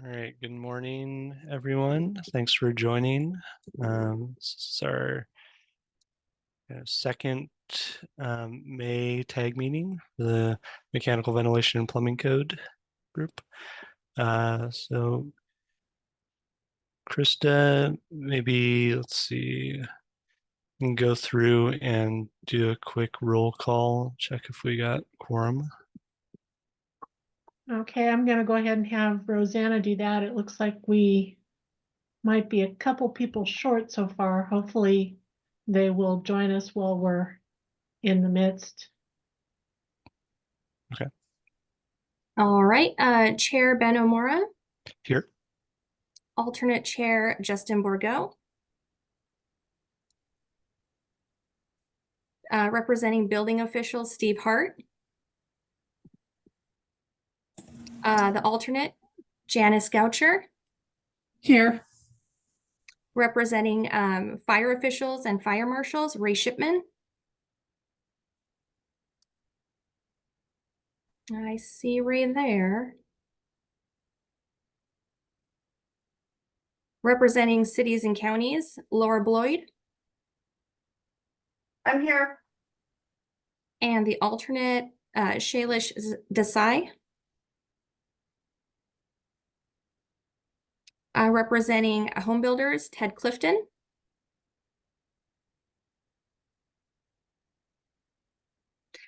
All right, good morning, everyone. Thanks for joining. This is our second May tag meeting for the Mechanical Ventilation and Plumbing Code group. So Krista, maybe let's see, we can go through and do a quick roll call, check if we got quorum. Okay, I'm gonna go ahead and have Rosanna do that. It looks like we might be a couple people short so far. Hopefully they will join us while we're in the midst. Okay. All right, Chair Ben O'Mora. Here. Alternate Chair Justin Borgo. Representing Building Official Steve Hart. The alternate, Janice Goucher. Here. Representing fire officials and fire marshals, Ray Shipman. I see Ray there. Representing cities and counties, Laura Bloyd. I'm here. And the alternate, Shailesh Desai. Representing home builders, Ted Clifton.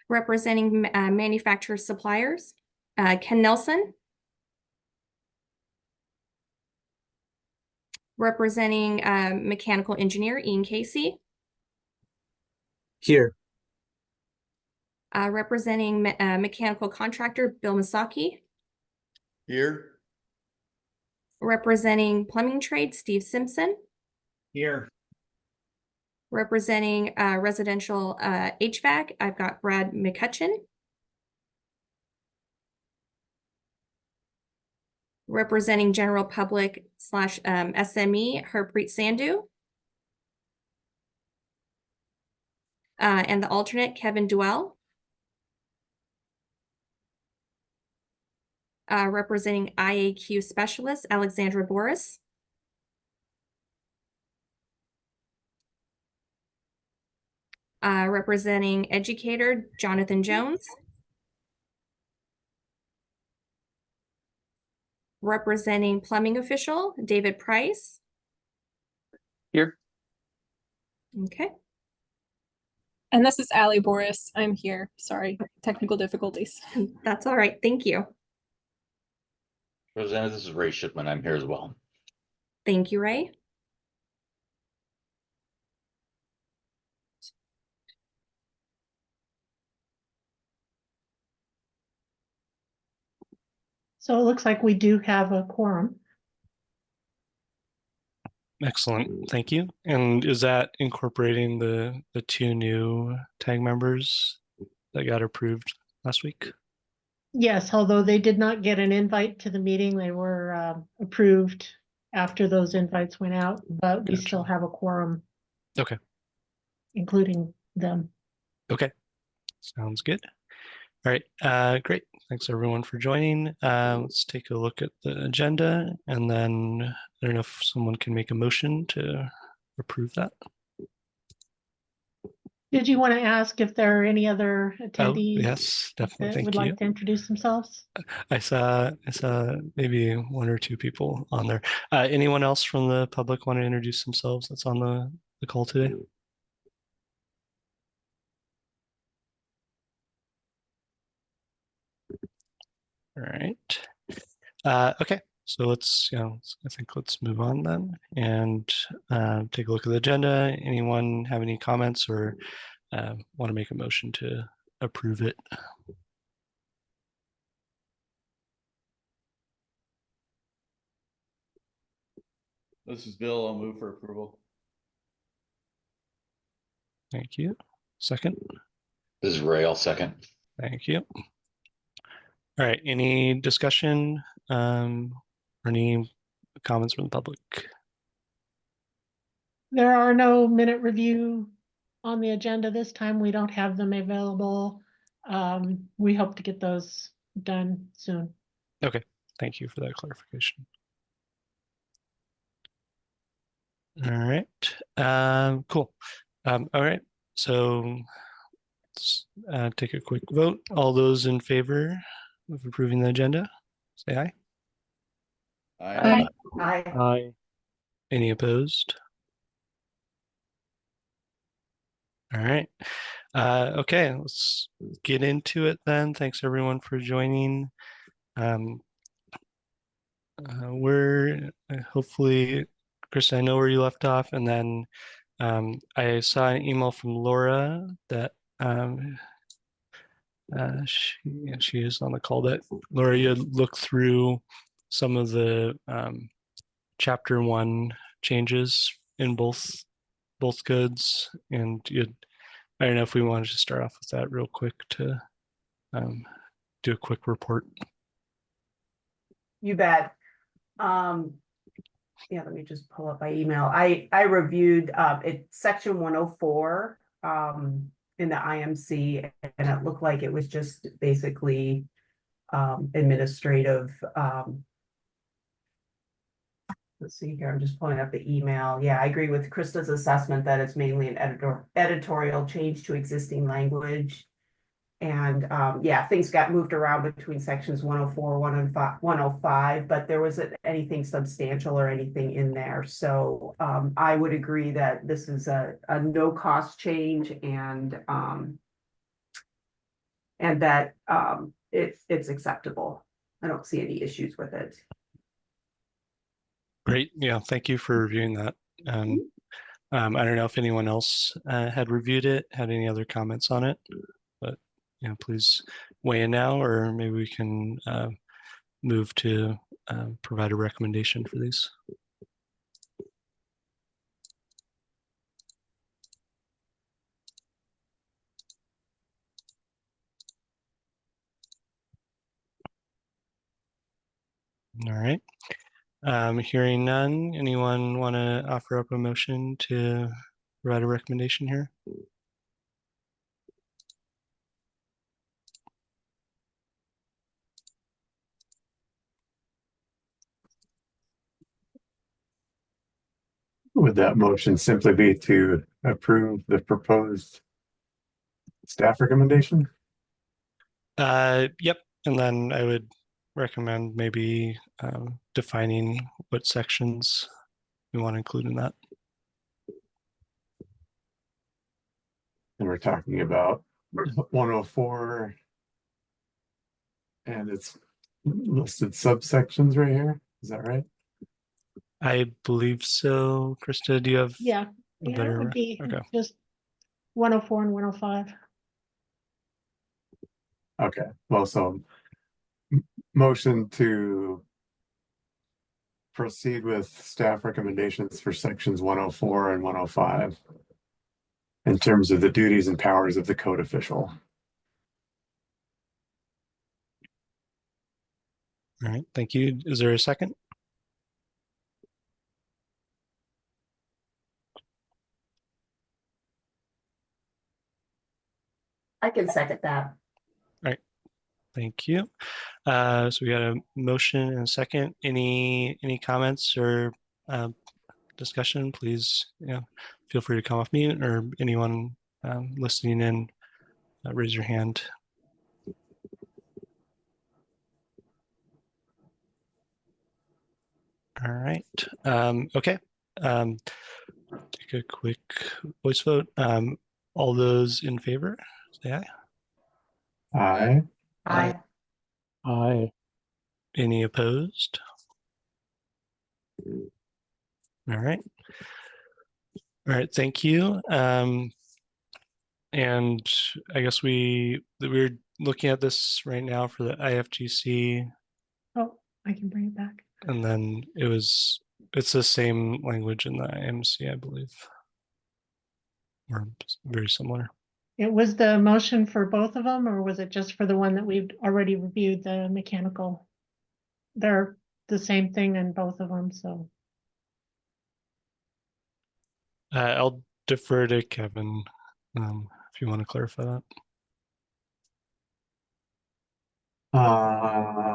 Representing manufacturers suppliers, Ken Nelson. Representing mechanical engineer, Ian Casey. Here. Representing mechanical contractor, Bill Masaki. Here. Representing plumbing trade, Steve Simpson. Here. Representing residential HVAC, I've got Brad McCutcheon. Representing general public / SME, Harpreet Sandhu. And the alternate, Kevin Duell. Representing IAQ specialist, Alexandra Boris. Representing educator, Jonathan Jones. Representing plumbing official, David Price. Here. Okay. And this is Allie Boris. I'm here. Sorry, technical difficulties. That's all right. Thank you. Rosanna, this is Ray Shipman. I'm here as well. Thank you, Ray. So it looks like we do have a quorum. Excellent, thank you. And is that incorporating the two new tag members that got approved last week? Yes, although they did not get an invite to the meeting, they were approved after those invites went out, but we Gotcha. still have a quorum. Okay. Including them. Okay, sounds good. All right, great. Thanks everyone for joining. Let's take a look at the agenda, and then I don't know if someone can make a motion to approve that. Did you want to ask if there are any other attendees? Oh, yes, definitely. That Thank would you. like to introduce themselves? I saw maybe one or two people on there. Anyone else from the public want to introduce themselves that's on the call today? All right. Okay, so let's, I think let's move on then and take a look at the agenda. Anyone have any comments or want to make a motion to approve it? This is Bill. I'll move for approval. Thank you. Second. This is Ray. I'll second. Thank you. All right, any discussion or any comments from the public? There are no minute review on the agenda this time. We don't have them available. We hope to get those done soon. Okay, thank you for that clarification. All right. Cool. All right. So let's take a quick vote. All those in favor of approving the agenda, say aye. Aye. Aye. Any opposed? All right. Okay, let's get into it then. Thanks everyone for joining. We're hopefully, Krista, I know where you left off, and then I saw an email from Laura that she is on the call, that Laura, you had looked through some of the chapter 1 changes in both codes, and I don't know if we wanted to start off with that real quick to do a quick report. You bet. Yeah, let me just pull up my email. I reviewed section 104 in the IMC, and it looked like it was just basically administrative. Let's see here, I'm just pulling up the email. Yeah, I agree with Krista's assessment that it's mainly an editorial change to existing language. And yeah, things got moved around between sections 104, 105, but there wasn't anything substantial or anything in there. So I would agree that this is a no cost change, and that it's acceptable. I don't see any issues with it. Great. Yeah, thank you for reviewing that. I don't know if anyone else had reviewed it, had any other comments on it, but please weigh in now, or maybe we can move to provide a recommendation for these. All right. Hearing none, anyone want to offer up a motion to provide a recommendation here? Would that motion simply be to approve the proposed staff recommendation? Yep. And then I would recommend maybe defining what sections we want to include in that. And we're talking about 104 and it's listed subsections right here. Is that right? I believe so. Krista, do you have Yeah, a yeah, it better? would be Okay. just 104 and 105. Okay. Well, so motion to proceed with staff recommendations for sections 104 and 105 in terms of the duties and powers of the code official. All right, thank you. Is there a second? I can second that. All right, thank you. So we got a motion and a second. Any comments or discussion? Please, feel free to come off mute, or anyone listening in, raise your hand. All right. Okay. Take a quick voice vote. All those in favor, say aye. Aye. Aye. Aye. Any opposed? All right. All right, thank you. And I guess we're looking at this right now for the IFGC, Oh, I can bring it back. and then it's the same language in the IMC, I believe, or very similar. It was the motion for both of them, or was it just for the one that we've already reviewed, the mechanical? They're the same thing in both of them, so. I'll defer to Kevin if you want to clarify that.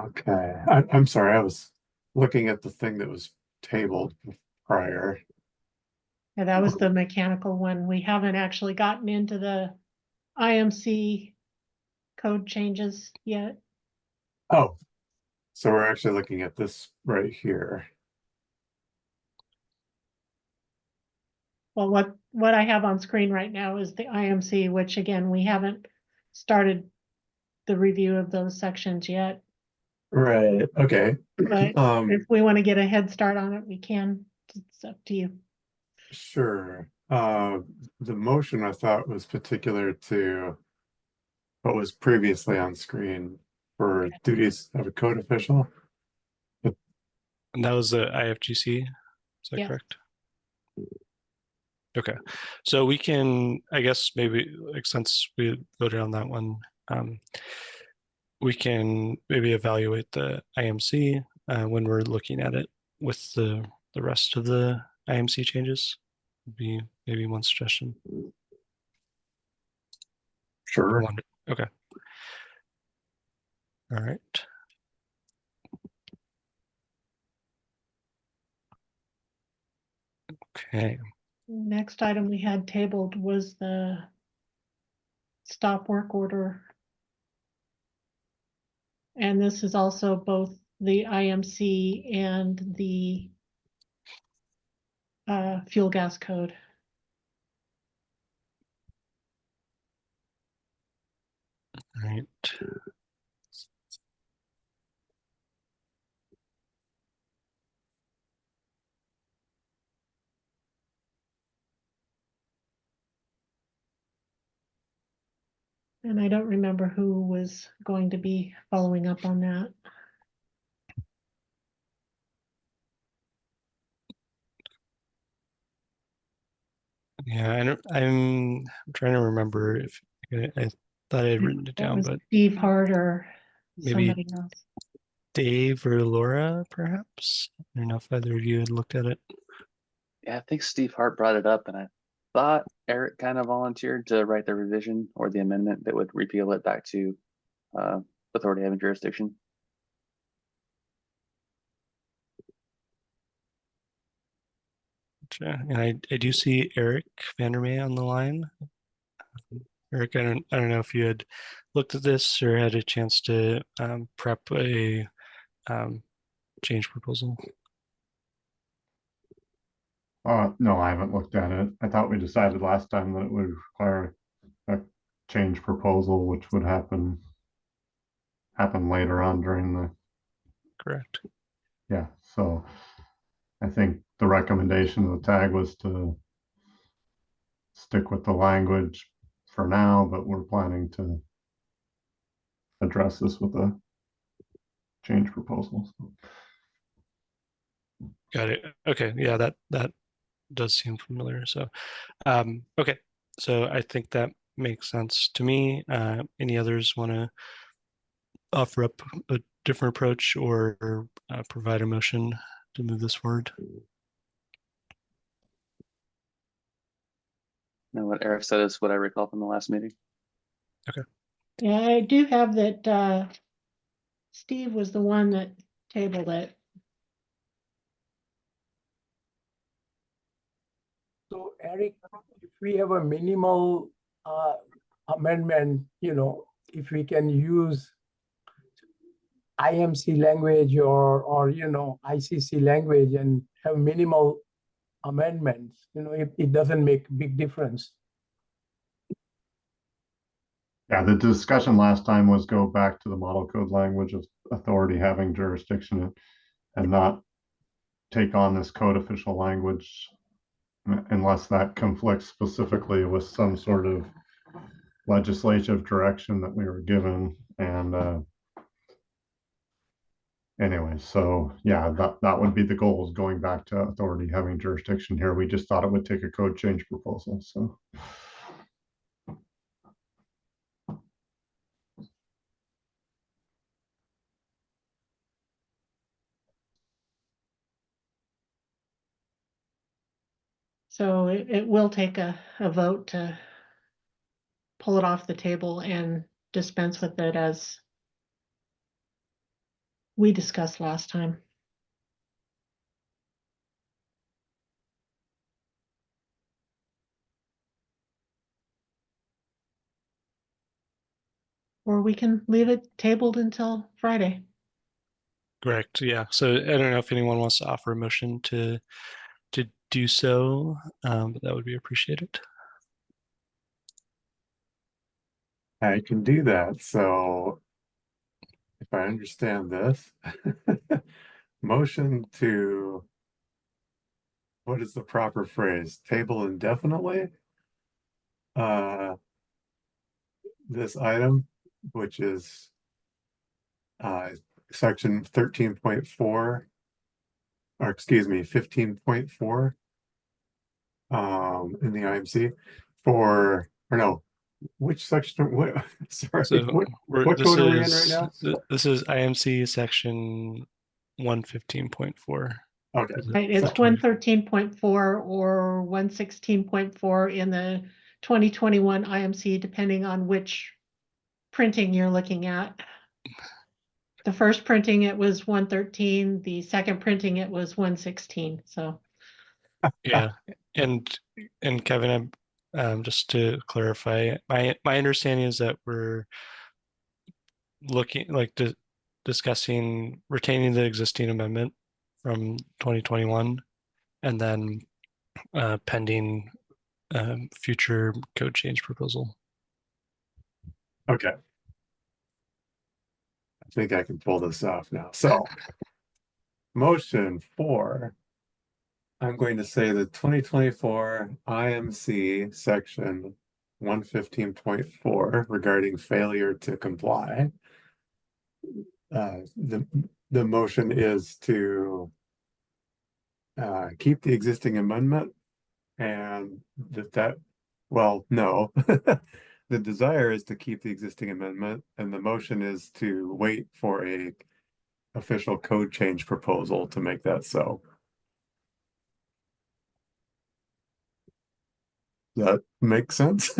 Okay. I'm sorry. I was looking at the thing that was tabled prior. Yeah, that was the mechanical one. We haven't actually gotten into the IMC code changes yet. Oh, so we're actually looking at this right here. Well, what I have on screen right now is the IMC, which again, we haven't started the review of those sections yet. Right. Okay. But if we want to get a head start on it, we can. It's up to you. Sure. The motion I thought was particular to what was previously on screen for duties of a code official. And that was the IFGC, is that Yeah. correct? Okay, so we can, I guess maybe, like, since we voted on that one, we can maybe evaluate the IMC when we're looking at it with the rest of the IMC changes. Would be maybe one suggestion. Sure. Okay. All right. Okay. Next item we had tabled was the stop work order. And this is also both the IMC and the fuel gas code. All right. And I don't remember who was going to be following up on that. Yeah, I'm trying to remember if I thought I had written it That down, was but Steve Hart or maybe somebody else. Dave or Laura, perhaps. I don't know if either of you had looked at it. Yeah, I think Steve Hart brought it up, and I thought Eric kind of volunteered to write the revision or the amendment that would repeal it back to authority having jurisdiction. And I do see Eric Vandermeer on the line. Eric, I don't know if you had looked at this or had a chance to prep a change proposal. No, I haven't looked at it. I thought we decided last time that it would require a change proposal, which would happen later on during the, Correct. yeah. So I think the recommendation of the tag was to stick with the language for now, but we're planning to address this with a change proposal. So. Got it. Okay. Yeah, that does seem familiar. So, okay. So I think that makes sense to me. Any others want to offer up a different approach or provide a motion to move this forward? And what Eric said is what I recall from the last meeting. Yeah, I do have that Steve was the one that tabled it. So Eric, if we have a minimal amendment, if we can use IMC language or ICC language and have minimal amendments, it doesn't make a big difference. Yeah, the discussion last time was go back to the model code language of authority having jurisdiction and not take on this code official language unless that conflicts specifically with some sort of legislative direction that we were given. And anyway, so yeah, that would be the goal, is going back to authority having jurisdiction here. We just thought it would take a code change proposal. So. So it will take a vote to pull it off the table and dispense with it as we discussed last time. or we can leave it tabled until Friday. Correct. Yeah. So I don't know if anyone wants to offer a motion to do so, but that would be appreciated. I can do that. So if I understand this, motion to, what is the proper phrase? Table indefinitely? This item, which is section 13.4, or excuse me, 15.4 in the IMC or no, which section, what, sorry, So what this code are we in right now? This is IMC section 115.4. Okay. Right, it's 113.4 or 116.4 in the 2021 IMC, depending on which printing you're looking at. The first printing, it was 113, the second printing, it was 116, so. Yeah, and Kevin, just to clarify, my understanding is that we're looking like discussing retaining the existing amendment from 2021, and then pending future code change proposal. Okay. I think I can pull this off now. So motion for, I'm going to say the 2024 IMC section 115.4 regarding failure to comply. The motion is to keep the existing amendment, and well, no. The desire is to keep the existing amendment, and the motion is to wait for a official code change proposal to make that so. Does that make sense?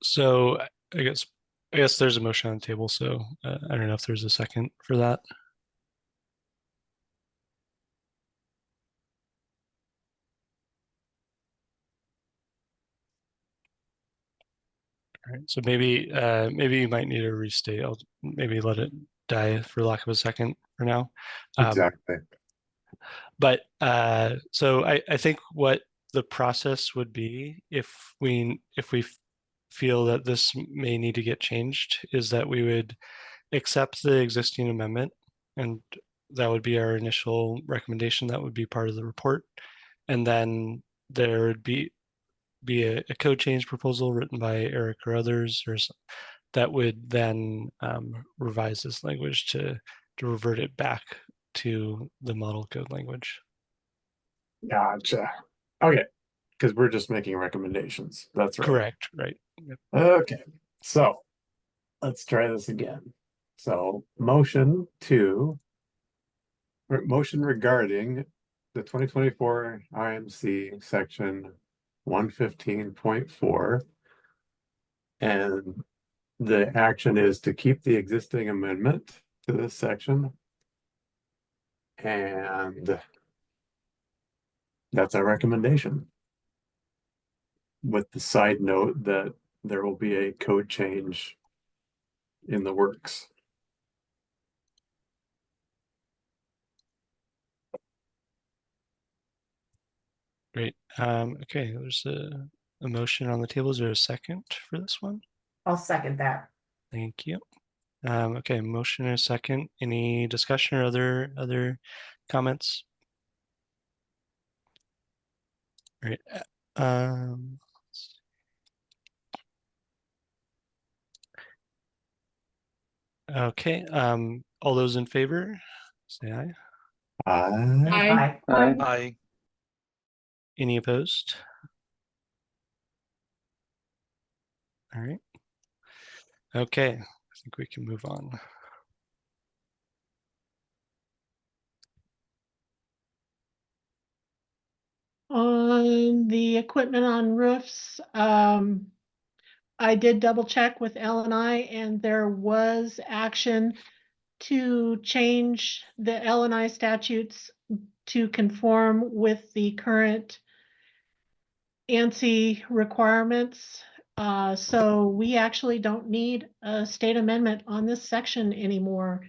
So I guess there's a motion on the table, so I don't know if there's a second for that. All right, so maybe you might need to restate. I'll maybe let it die for lack of a second for now. Exactly. But so I think what the process would be if we feel that this may need to get changed is that we would accept the existing amendment, and that would be our initial recommendation. That would be part of the report, and then there would be a code change proposal written by Eric or others, that would then revise this language to revert it back to the model code language. Gotcha. Okay, because we're just making recommendations. That's right. Correct, right. Yep. Okay, so let's try this again. So motion regarding the 2024 IMC section 115.4, and the action is to keep the existing amendment to this section, and that's our recommendation, with the side note that there will be a code change in the works. Great. Okay, there's a motion on the table. Is there a second for this one? I'll second that. Thank you. Okay, motion and a second. Any discussion or other comments? All right. Okay. All those in favor, say aye. Aye. Aye. Any opposed? All right. Okay, I think we can move on. On the equipment on roofs, I did double check with L&I, and there was action to change the L&I statutes to conform with the current ANSI requirements. So we actually don't need a state amendment on this section anymore.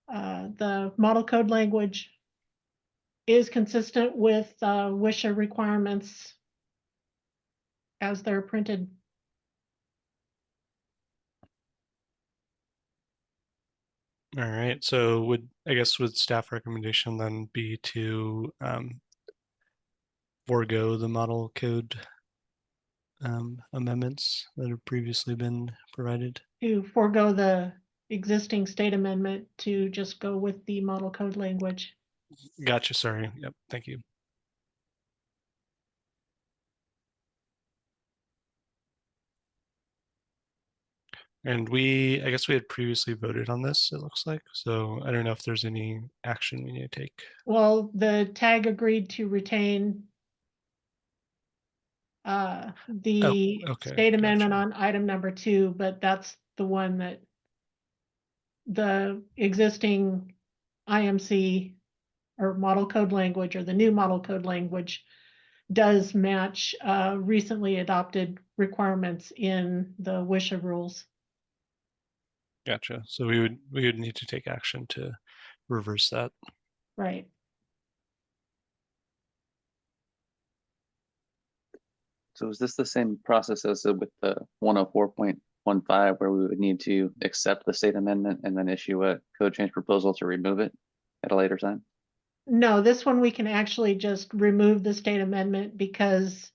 The model code language is consistent with WISHA requirements as they're printed. All right, so I guess would staff recommendation then be to forego the model code amendments that have previously been provided? To forego the existing state amendment to just go with the model code language. Gotcha, sorry. Yep, thank you. And I guess we had previously voted on this, it looks like. So I don't know if there's any action we need to take. Well, the TAG agreed to retain the okay, state amendment gotcha. on item number 2, but that's the one that the existing IMC or model code language or the new model code language does match recently adopted requirements in the WISHA rules. Gotcha. So we would need to take action to reverse that. Right. So is this the same process as with the 104.15 where we would need to accept the state amendment and then issue a code change proposal to remove it at a later time? No, this one we can actually just remove the state amendment because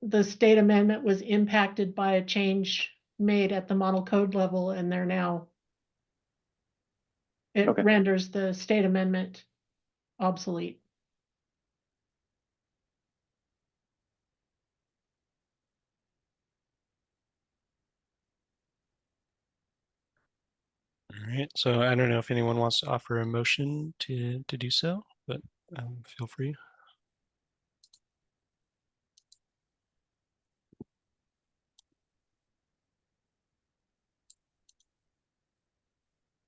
the state amendment was impacted by a change made at the model code level, and they're now, it Okay. renders the state amendment obsolete. All right, so I don't know if anyone wants to offer a motion to do so, but feel free.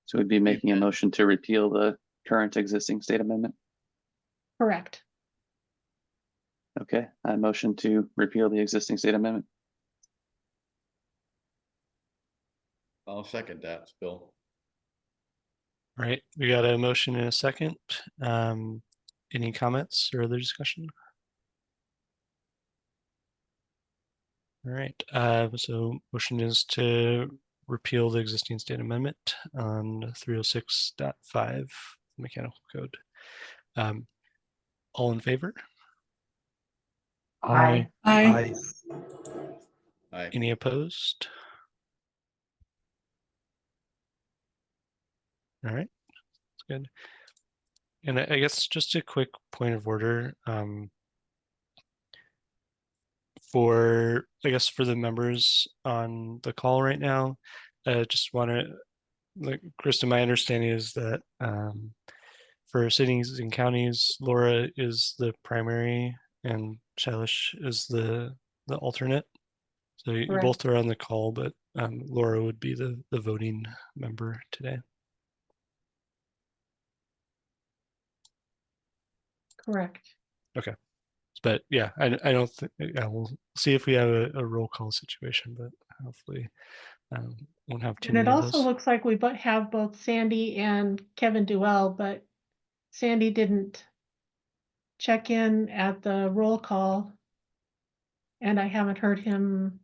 So we'd be making a motion to repeal the current existing state amendment. Correct. Okay, I motion to repeal the existing state amendment. I'll second that, Bill. All right, we got a motion in a second. Any comments or other discussion? All right, so motion is to repeal the existing state amendment on 306.5 mechanical code. All in favor? Aye. Aye. Aye. Any opposed? All right, that's good. And I guess just a quick point of order. For the members on the call right now, just want to, like, Krista, my understanding is that for cities and counties, Laura is the primary and Shailesh is the alternate. So you Correct. both are on the call, but Laura would be the voting member today. Correct. Okay. But yeah, I don't think, we'll see if we have a roll call situation, but hopefully won't have too And it many of also those. looks like we have both Sandy and Kevin Duell, but Sandy didn't check in at the roll call, and I haven't heard him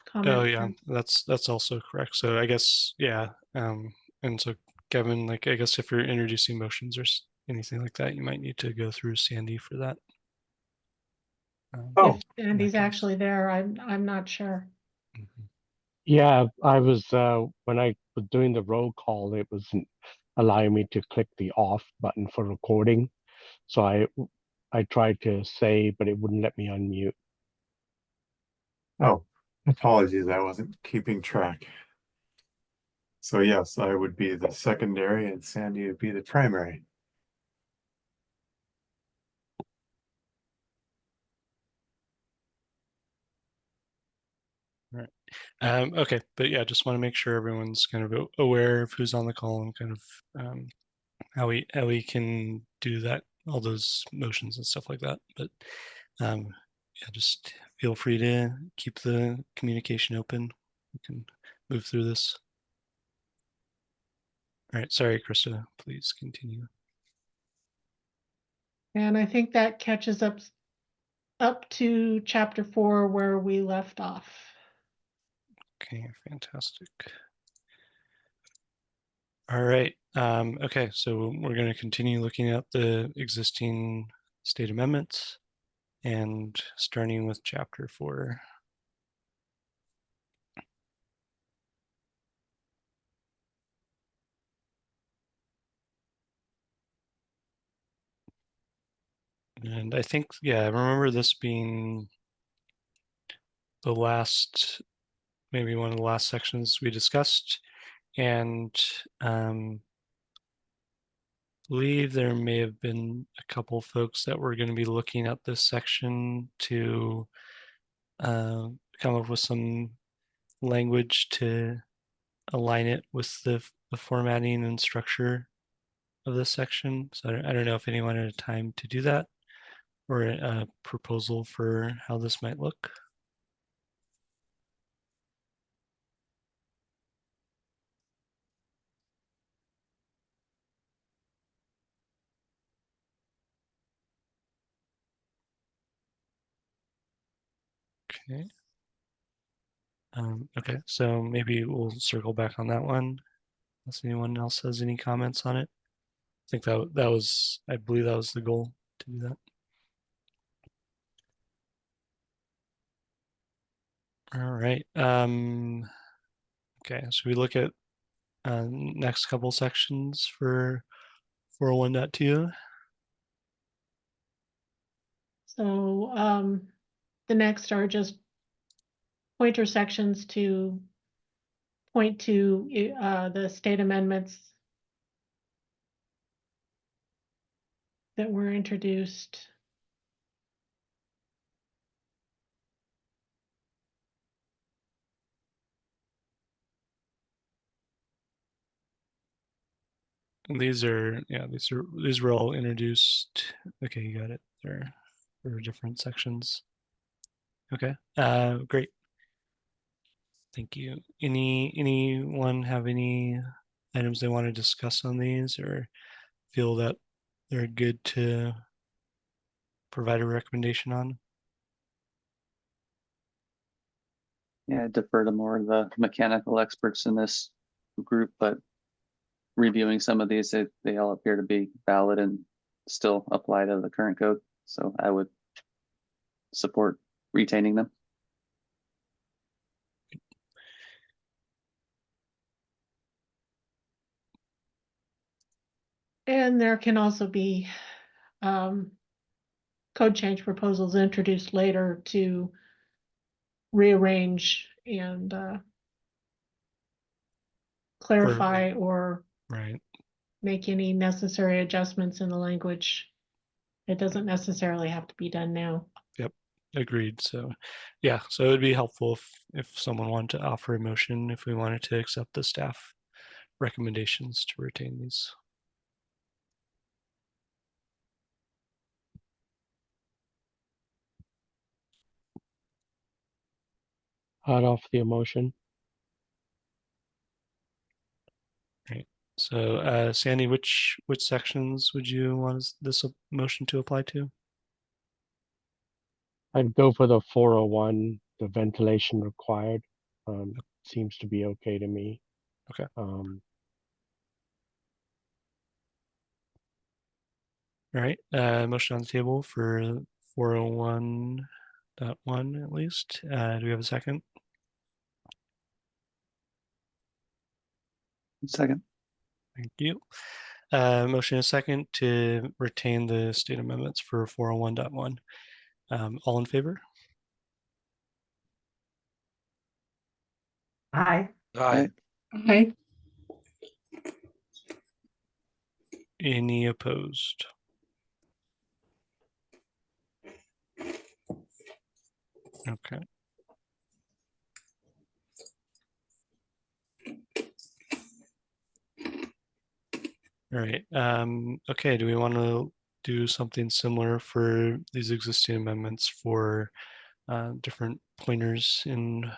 comment. Oh yeah, that's also correct. So I guess, yeah, and so Kevin, like, I guess if you're introducing motions or anything like that, you might need to go through Sandy for that. Oh, If Sandy's actually there, I'm not sure. Mhm. Yeah, I was when I was doing the roll call, it wasn't allowing me to click the off button for recording. So I tried to say, but it wouldn't let me unmute. Oh, apologies, I wasn't keeping track. So yes, I would be the secondary and Sandy would be the primary. Right. Okay, but yeah, just want to make sure everyone's kind of aware of who's on the call and kind of how we can do that, all those motions and stuff like that. But yeah, just feel free to keep the communication open. We can move through this. All right, sorry, Krista, please continue. And I think that catches up to chapter 4 where we left off. Okay, fantastic. All right, okay, so we're going to continue looking at the existing state amendments and starting with chapter 4. And I think, yeah, I remember this being the last, maybe one of the last sections we discussed, and believe there may have been a couple folks that were going to be looking at this section to come up with some language to align it with the formatting and structure of this section. So I don't know if anyone had time to do that or a proposal for how this might look. Okay. Okay, so maybe we'll circle back on that one unless anyone else has any comments on it. I think that was, I believe that was the goal to do that. All right. Okay, so we look at next couple sections for 401.2. So the next are just pointer sections to point to the state amendments that were introduced. And these are, yeah, these were all introduced. Okay, you got it. There for different sections. Okay, great. Thank you. Anyone have any items they want to discuss on these or feel that they're good to provide a recommendation on? Yeah, I defer to more of the mechanical experts in this group, but reviewing some of these, they all appear to be valid and still apply to the current code. So I would support retaining them. And there can also be code change proposals introduced later to rearrange and clarify or Right. make any necessary adjustments in the language. It doesn't necessarily have to be done now. Yep. Agreed. So yeah, so it would be helpful if someone wanted to offer a motion if we wanted to accept the staff recommendations to retain these. I'd offer the motion. Right. So Sandy, which sections would you want this motion to apply to? I'd go for the 401, the ventilation required. Seems to be okay to me. Okay. Um, All right. Motion on the table for 401.1 at least. Do we have a second? Second. Thank you. Motion is second to retain the state amendments for 401.1. All in favor? Aye. Aye. Aye. Any opposed? Okay. All right. Okay. Do we want to do something similar for these existing amendments for different pointers in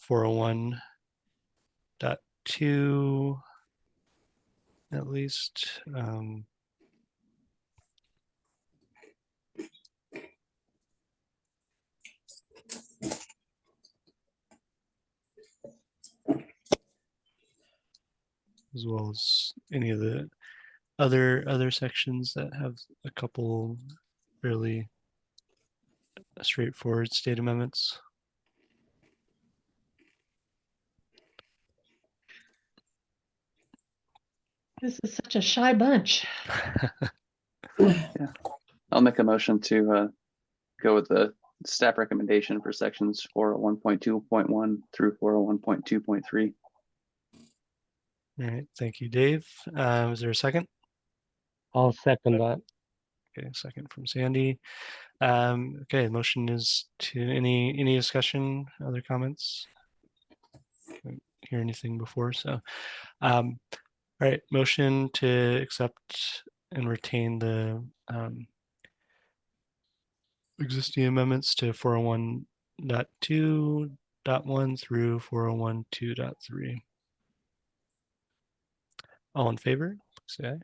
401.2 at least. As well as any of the other sections that have a couple fairly straightforward state amendments. This is such a shy bunch. I'll make a motion to go with the staff recommendation for sections 401.2.1 through 401.2.3. All right, thank you, Dave. Is there a second? I'll second that. Okay, second from Sandy. Okay, motion is to any discussion, other comments? Didn't hear anything before, so all right, motion to accept and retain the existing amendments to 401.2.1 through 401.2.3. All in favor, say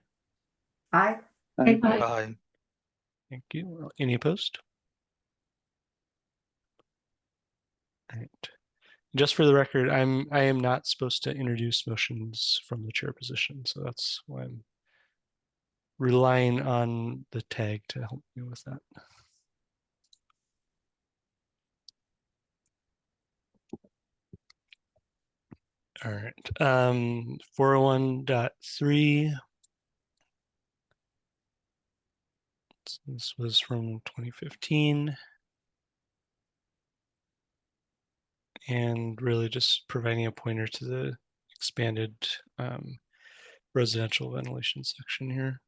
aye. Aye. Aye. Thank you. Any opposed? All right. Just for the record, I am not supposed to introduce motions from the chair position, so that's why I'm relying on the tag to help me with that. All right. 401.3. This was from 2015. And really just providing a pointer to the expanded residential ventilation section here.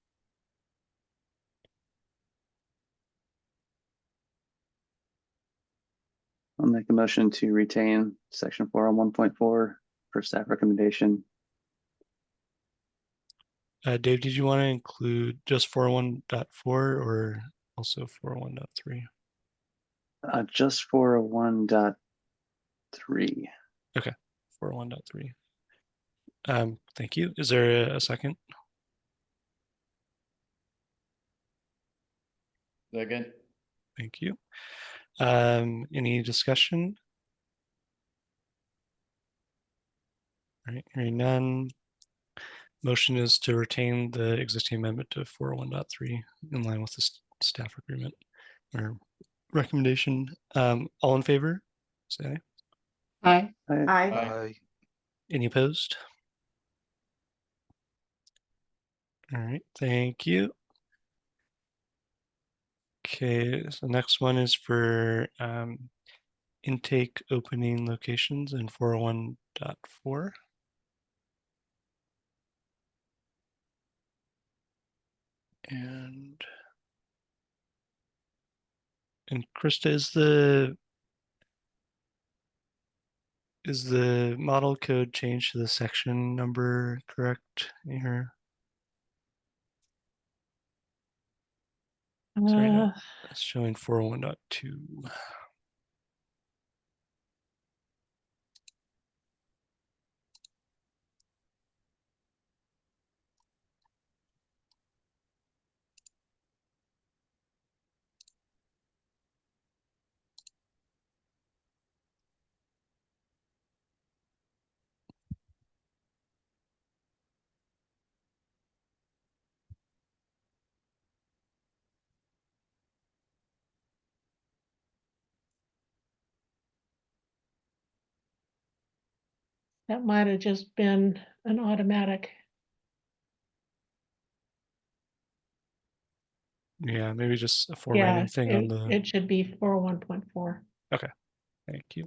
I'll make a motion to retain section 401.4 for staff recommendation. Dave, did you want to include just 401.4 or also 401.3? Just 401.3. Okay, 401.3. Thank you. Is there a second? Second. Thank you. Any discussion? All right, hearing none. Motion is to retain the existing amendment to 401.3 in line with the staff agreement or recommendation. All in favor, say aye. Aye. Aye. Aye. Any opposed? All right, thank you. Okay, so the next one is for intake opening locations in 401.4. And Krista, is the model code changed to the section number correct here? Sorry, no, it's showing 401.2. That might have just been an automatic. Yeah, maybe just a Yeah, formatting thing on the. it should be 401.4. Okay, thank you.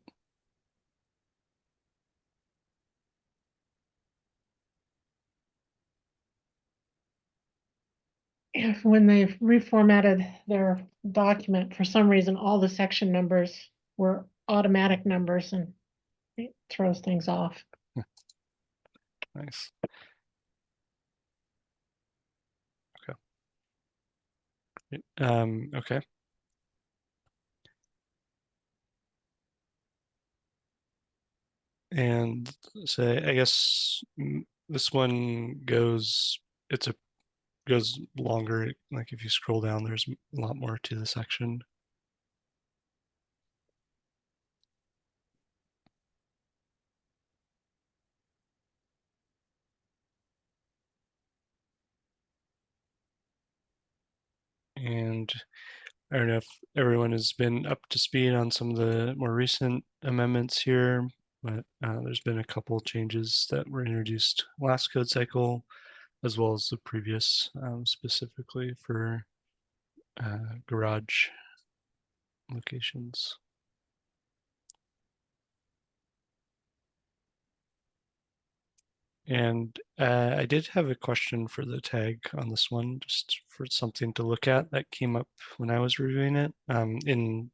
If when they reformatted their document, for some reason, all the section numbers were automatic numbers and it throws things off. Nice. Okay. Okay. And so I guess this one goes, goes longer. Like if you scroll down, there's a lot more to the section. And I don't know if everyone has been up to speed on some of the more recent amendments here, but there's been a couple changes that were introduced last code cycle, as well as the previous, specifically for garage locations. And I did have a question for the tag on this one, just for something to look at that came up when I was reviewing it. In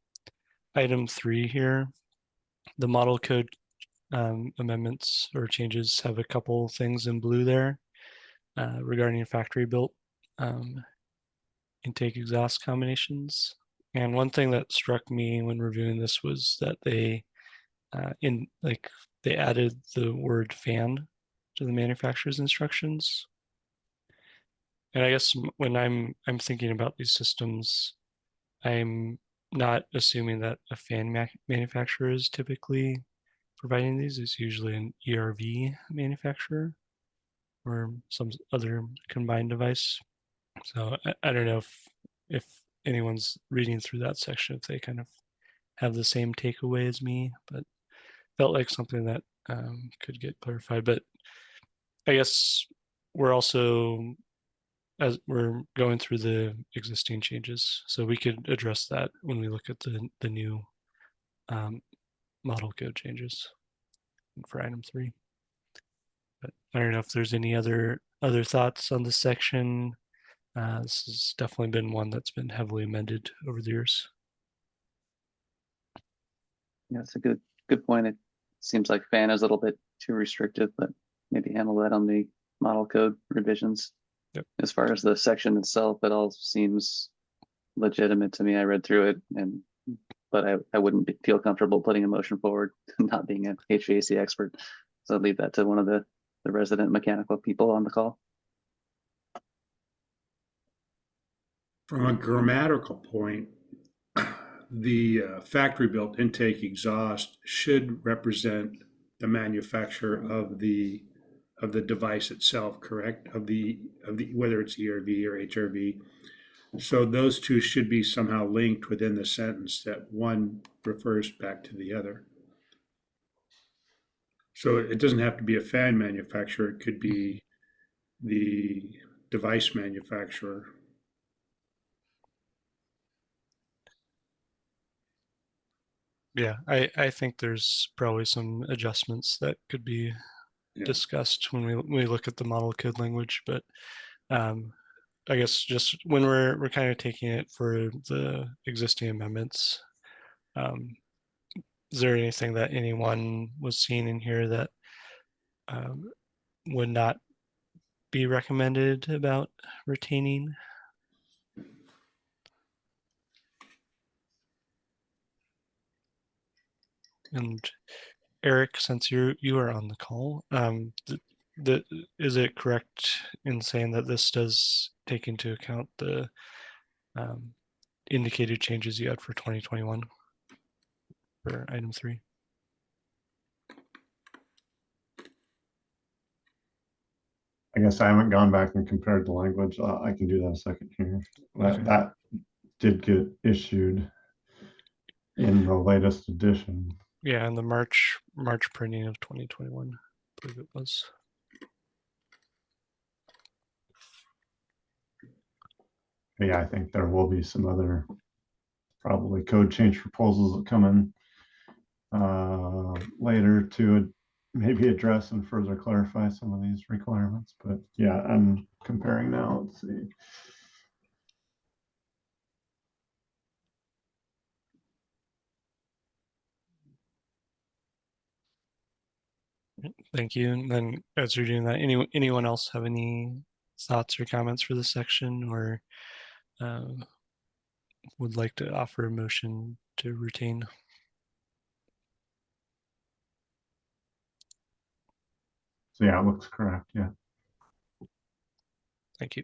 item 3 here, the model code amendments or changes have a couple things in blue there regarding factory built intake exhaust combinations. And one thing that struck me when reviewing this was that they they added the word fan to the manufacturer's instructions. And I guess when I'm thinking about these systems, I'm not assuming that a fan manufacturer is typically providing these. It's usually an ERV manufacturer or some other combined device. So I don't know if anyone's reading through that section, if they kind of have the same takeaway as me, but felt like something that could get clarified. But I guess we're also, as we're going through the existing changes, so we could address that when we look at the new model code changes for item 3. But I don't know if there's any other thoughts on this section. This has definitely been one that's been heavily amended over the years. Yeah, it's a good point. It seems like fan is a little bit too restrictive, but maybe handle that on the model code revisions. Yep. As far as the section itself, it all seems legitimate to me. I read through it, but I wouldn't feel comfortable putting a motion forward, not being an HVAC expert. So I'd leave that to one of the resident mechanical people on the call. From a grammatical point, the factory-built intake exhaust should represent the manufacturer of the device itself, correct? Of the whether it's ERV or HRV. So those two should be somehow linked within the sentence, that one refers back to the other. So it doesn't have to be a fan manufacturer, it could be the device manufacturer. Yeah, I think there's probably some adjustments that could be discussed when we look at the model code language, but I guess just when we're kind of taking it for the existing amendments, is there anything that anyone was seeing in here that would not be recommended about retaining? And Eric, since you are on the call, is it correct in saying that this does take into account the indicated changes you had for 2021 for item 3? I guess I haven't gone back and compared the language. I can do that a second here. That did get issued in the latest edition. Yeah, in the March printing of 2021, I believe it was. Yeah, I think there will be some other probably code change proposals that come in later to maybe address and further clarify some of these requirements. But yeah, I'm comparing now. Let's see. Thank you. And then as you're doing that, anyone else have any thoughts or comments for this section, or would like to offer a motion to retain? So yeah, it looks correct, yeah. Thank you.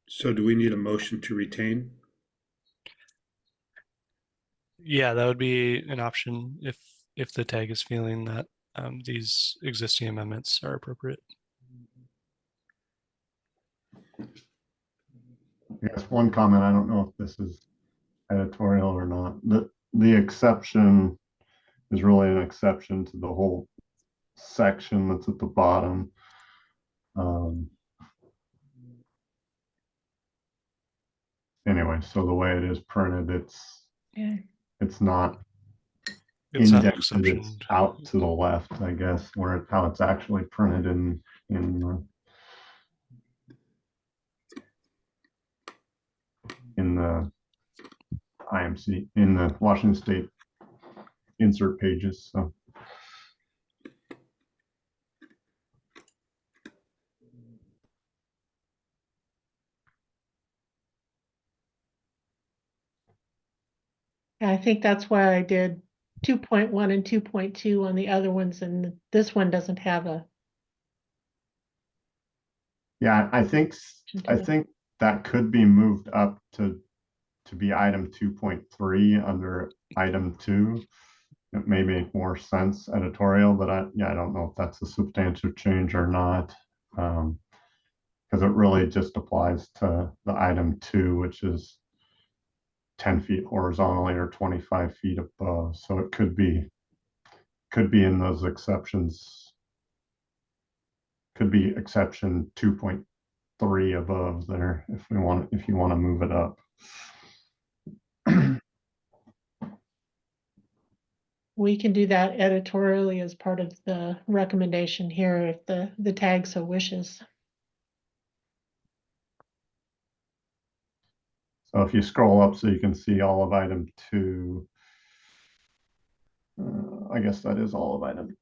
So do we need a motion to retain? Yeah, that would be an option if the tag is feeling that these existing amendments are appropriate. I guess one comment, I don't know if this is editorial or not. The exception is really an exception to the whole section that's at the bottom. Anyway, so the way it is printed, it's not It's not indented, it's exception. out to the left, I guess, where how it's actually printed in the IMC, in the Washington State insert pages. So I think that's why I did 2.1 and 2.2 on the other ones, and this one doesn't have a. yeah, I think that could be moved up to be item 2.3 under item 2. It may make more sense editorial, but I don't know if that's a substantial change or not. Because it really just applies to the item 2, which is 10 feet horizontally or 25 feet above. So it could be in those exceptions, could be exception 2.3 above there if you want to move it up. We can do that editorially as part of the recommendation here if the tag so wishes. So if you scroll up so you can see all of item 2, I guess that is all of item.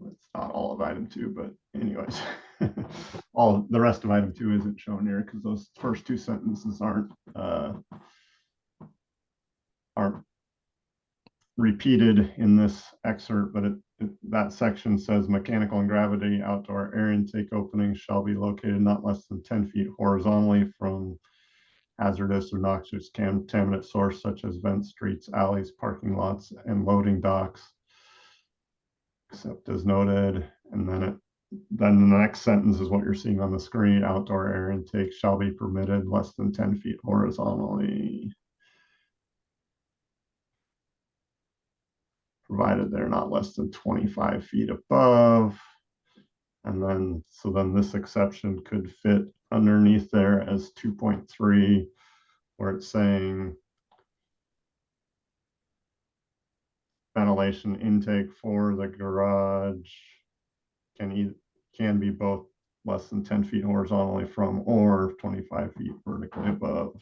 It's not all of item 2, but anyways, all the rest of item 2 isn't shown here because those first 2 sentences aren't repeated in this excerpt, but that section says mechanical and gravity outdoor air intake openings shall be located not less than 10 feet horizontally from hazardous or noxious contaminant source such as vent streets, alleys, parking lots, and loading docks, except as noted. And then the next sentence is what you're seeing on the screen. Outdoor air intake shall be permitted less than 10 feet horizontally, provided they're not less than 25 feet above. And then, so then this exception could fit underneath there as 2.3, where it's saying ventilation intake for the garage can be both less than 10 feet horizontally from or 25 feet vertically above.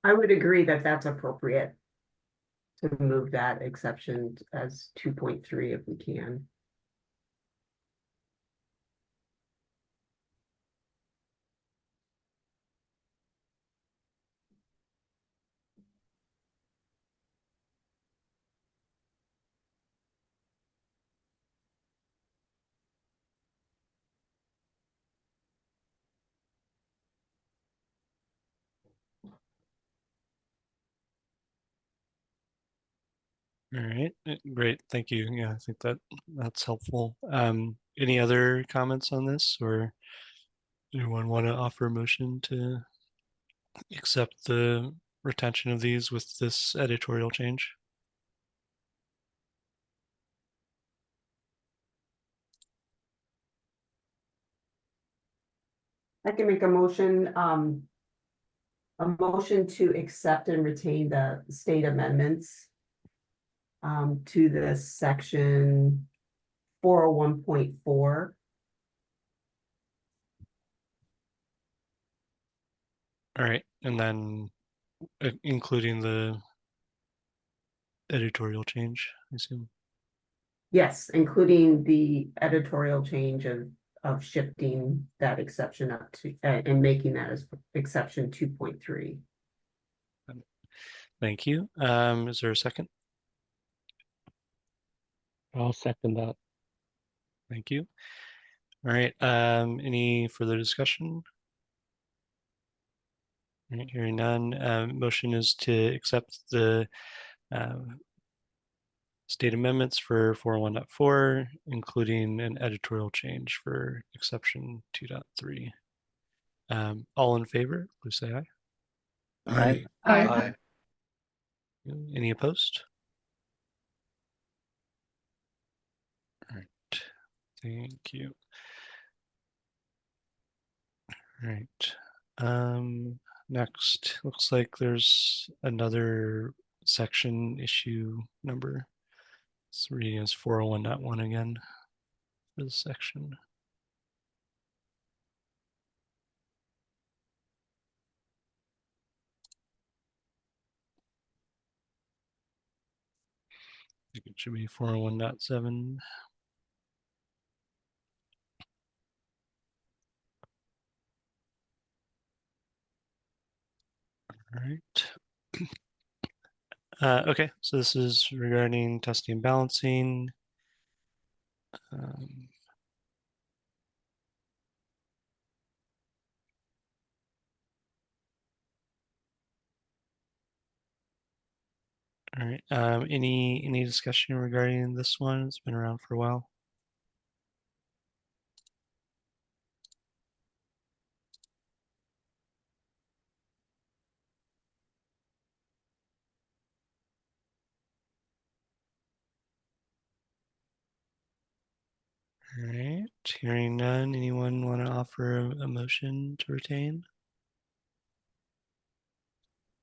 I would agree that that's appropriate to move that exception as 2.3 if we can. All right, great, thank you. Yeah, I think that's helpful. Any other comments on this, or anyone want to offer a motion to accept the retention of these with this editorial change? I can make a motion to accept and retain the state amendments to this section 401.4. All right, and then including the editorial change, I assume. Yes, including the editorial change of shifting that exception up to and making that as exception 2.3. Thank you. Is there a second? I'll second that. Thank you. All right, any further discussion? All right, hearing none, motion is to accept the state amendments for 401.4, including an editorial change for exception 2.3. All in favor, please say aye. Aye. Aye. Any opposed? All right, thank you. All right. Next, looks like there's another section issue number. It's reading as 401.1 again for this section. I think it should be 401.7. All right. Okay, so this is regarding testing and balancing. All right. Any discussion regarding this one? It's been around for a while. All right. Hearing none. Anyone want to offer a motion to retain?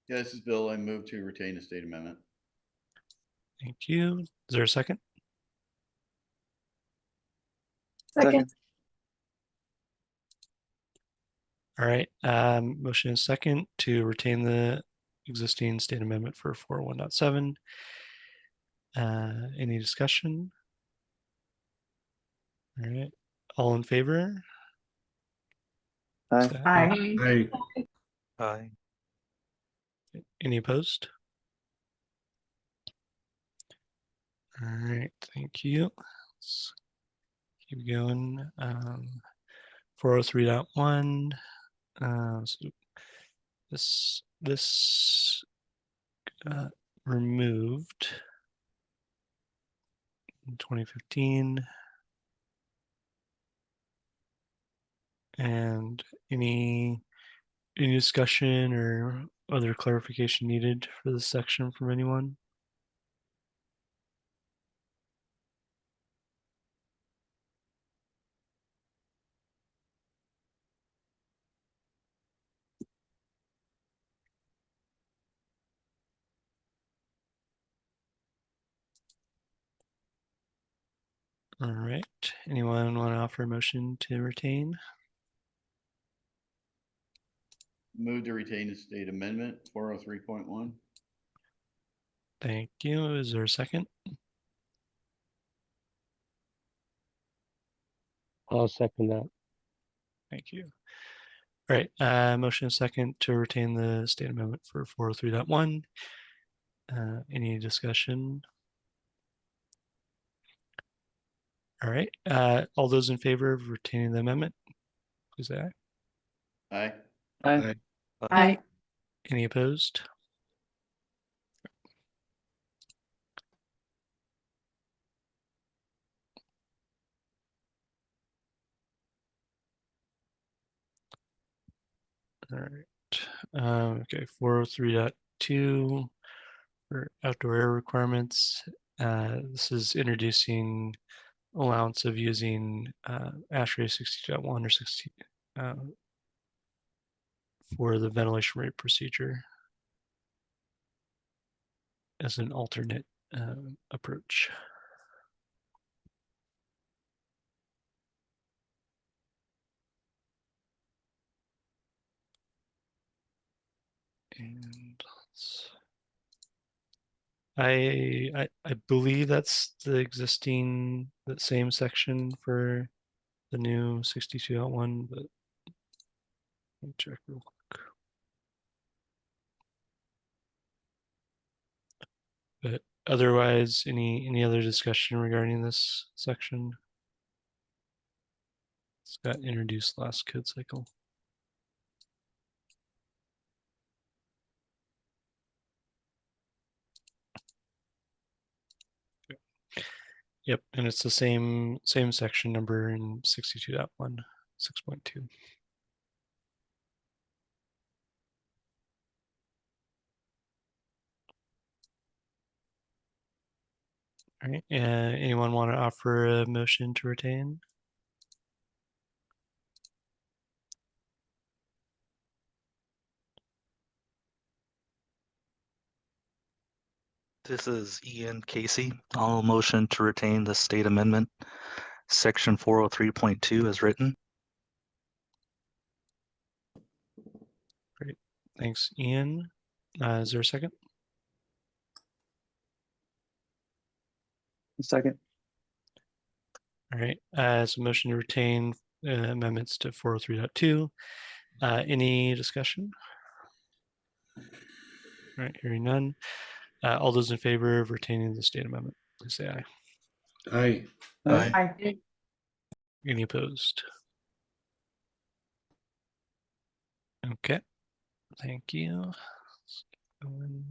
Yeah, this is Bill. I move to retain the state amendment. Thank you. Is there a second? Second. All right. Motion is second to retain the existing state amendment for 401.7. Any discussion? All right. All in favor? Aye. Say Aye. Aye. Aye. Any opposed? All right, thank you. Let's keep going. 403.1. So this got removed in 2015. And any discussion or other clarification needed for this section from anyone? All right. Anyone want to offer a motion to retain? Move to retain the state amendment 403.1. Thank you. Is there a second? I'll second that. Thank you. All right. Motion is second to retain the state amendment for 403.1. Any discussion? All right. All those in favor of retaining the amendment, please say aye. Aye. Aye. Aye. Any opposed? All right. Okay. 403.2 for outdoor air requirements. This is introducing allowance of using ASHRAE 60.1 or 60 for the ventilation rate procedure as an alternate approach. And I believe that's the existing, that same section for the new 62.1, but let me check real quick. But otherwise, any other discussion regarding this section? It's got introduced last code cycle. Yep, and it's the same section number in 62.1, 6.2. All right, anyone want to offer a motion to retain? This is Ian Casey. I'll motion to retain the state amendment, section 403.2 as written. Great, thanks, Ian. Is there a second? Second. All right, so motion to retain amendments to 403.2. Any discussion? All right, hearing none. All those in favor of retaining the state amendment, please say aye. Aye. Aye. Any opposed? Okay, thank you. Let's go in.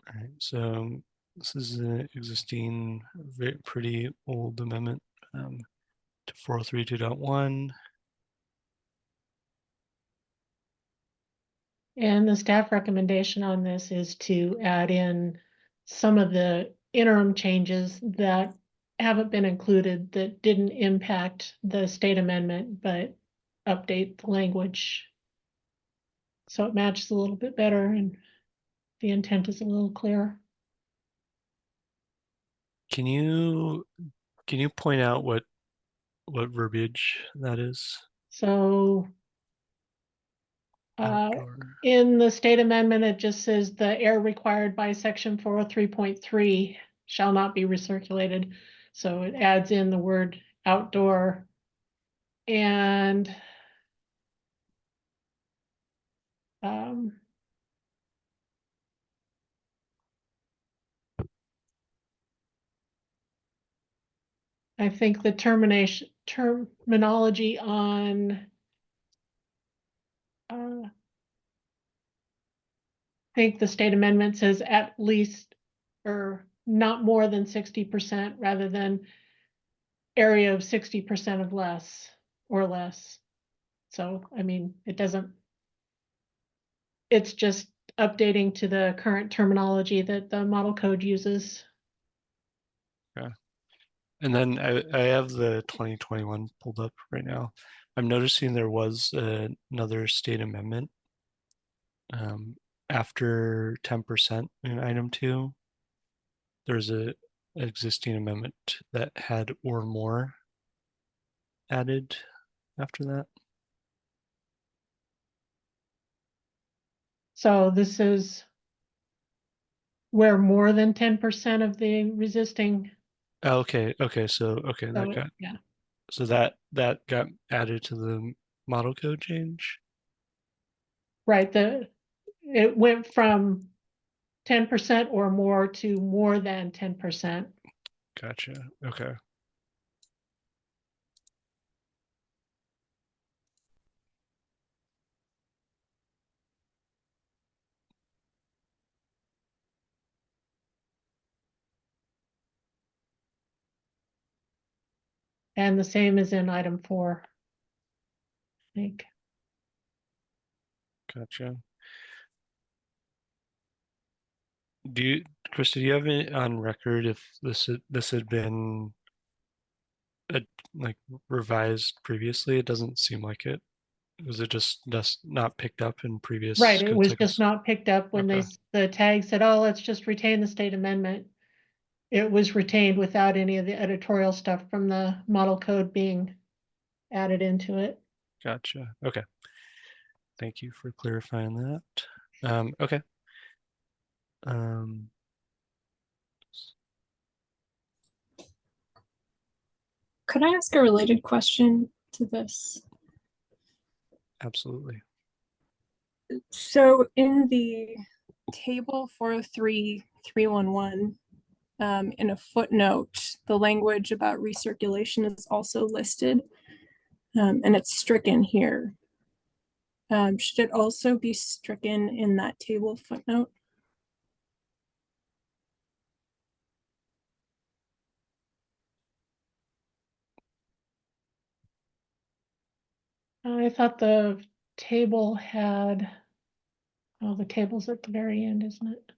All right, so this is an existing, pretty old amendment to 403.2.1. And the staff recommendation on this is to add in some of the interim changes that haven't been included, that didn't impact the state amendment, but update the language so it matches a little bit better and the intent is a little clearer. Can you point out what verbiage that is? So Outdoor. in the state amendment, it just says the air required by section 403.3 shall not be recirculated. So it adds in the word outdoor. And I think the terminology on I think the state amendment says at least or not more than 60% rather than area of 60% of less or less. So, I mean, it's just updating to the current terminology that the model code uses. Yeah. And then I have the 2021 pulled up right now. I'm noticing there was another state amendment after 10% in item 2. There's a existing amendment that had or more added after that. So this is where more than 10% of the resisting. Oh, okay, so Yeah. So that got added to the model code change. Right, it went from 10% or more to more than 10%. Gotcha. Okay. And the same is in item 4, I think. Gotcha. Krista, do you have it on record if this had been like revised previously? It doesn't seem like it. Was it just not picked up in previous Right, it code was cycles? just not picked up when Okay. the tag said, oh, let's just retain the state amendment. It was retained without any of the editorial stuff from the model code being added into it. Gotcha. Okay. Thank you for clarifying that. Okay. Um, Could I ask a related question to this? absolutely. So in the table 403.311, in a footnote, the language about recirculation is also listed, and it's stricken here. Should it also be stricken in that table footnote? I thought the table had, oh, the table's at the very end, isn't it?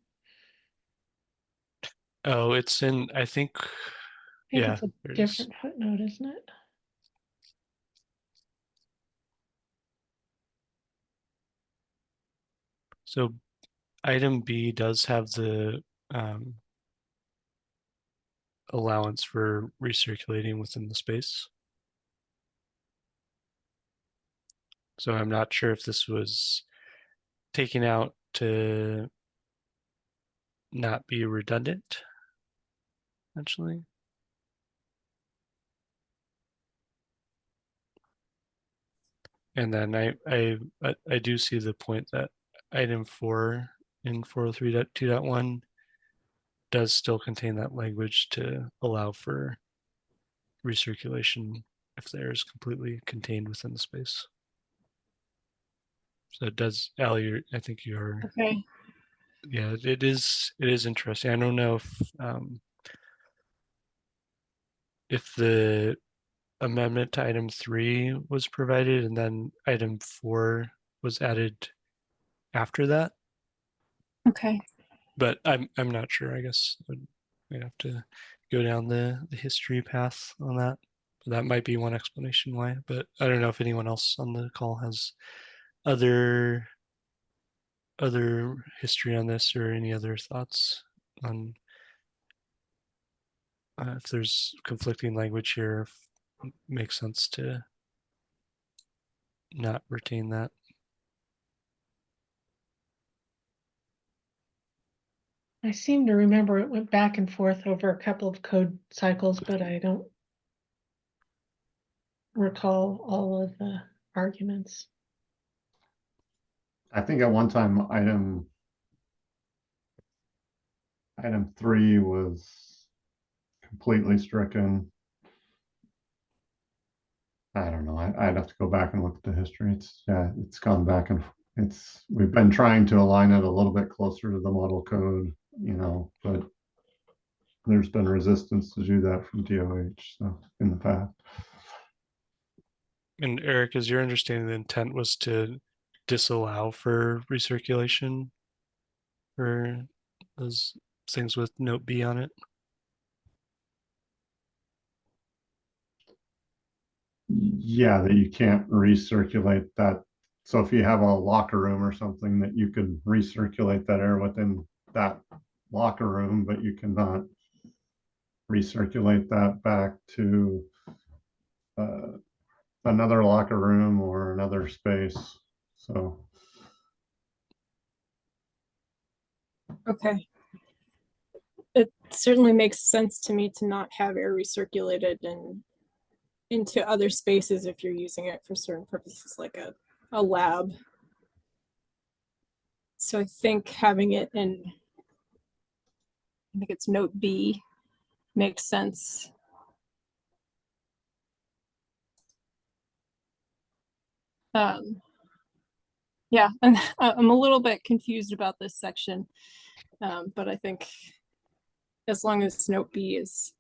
Oh, it's in, I think, I think yeah, it's a there it is. different footnote, isn't it? So item B does have the allowance for recirculating within the space. So I'm not sure if this was taken out to not be redundant, actually. And then I do see the point that item 4 in 403.2.1 does still contain that language to allow for recirculation if the air is completely contained within the space. So it does, Allie, I think you're, Okay. yeah, it is interesting. I don't know if the amendment to item 3 was provided and then item 4 was added after that, Okay. but I'm not sure. I guess we have to go down the history path on that. But that might be one explanation why. But I don't know if anyone else on the call has other history on this or any other thoughts on if there's conflicting language here, if it makes sense to not retain that. I seem to remember it went back and forth over a couple of code cycles, but I don't recall all of the arguments. I think at one time item 3 was completely stricken. I don't know. I'd have to go back and look at the history. It's gone back and we've been trying to align it a little bit closer to the model code, but there's been resistance to do that from DOH so in the past. And Eric, is your understanding the intent was to disallow for recirculation for those things with note B on it? Yeah, that you can't recirculate that. So if you have a locker room or something, that you could recirculate that air within that locker room, but you cannot recirculate that back to another locker room or another space. So Okay. It certainly makes sense to me to not have air recirculated into other spaces if you're using it for certain purposes like a lab. So I think having it in, I think it's note B, makes sense. Yeah, and I'm a little bit confused about this section, but I think as long as note B is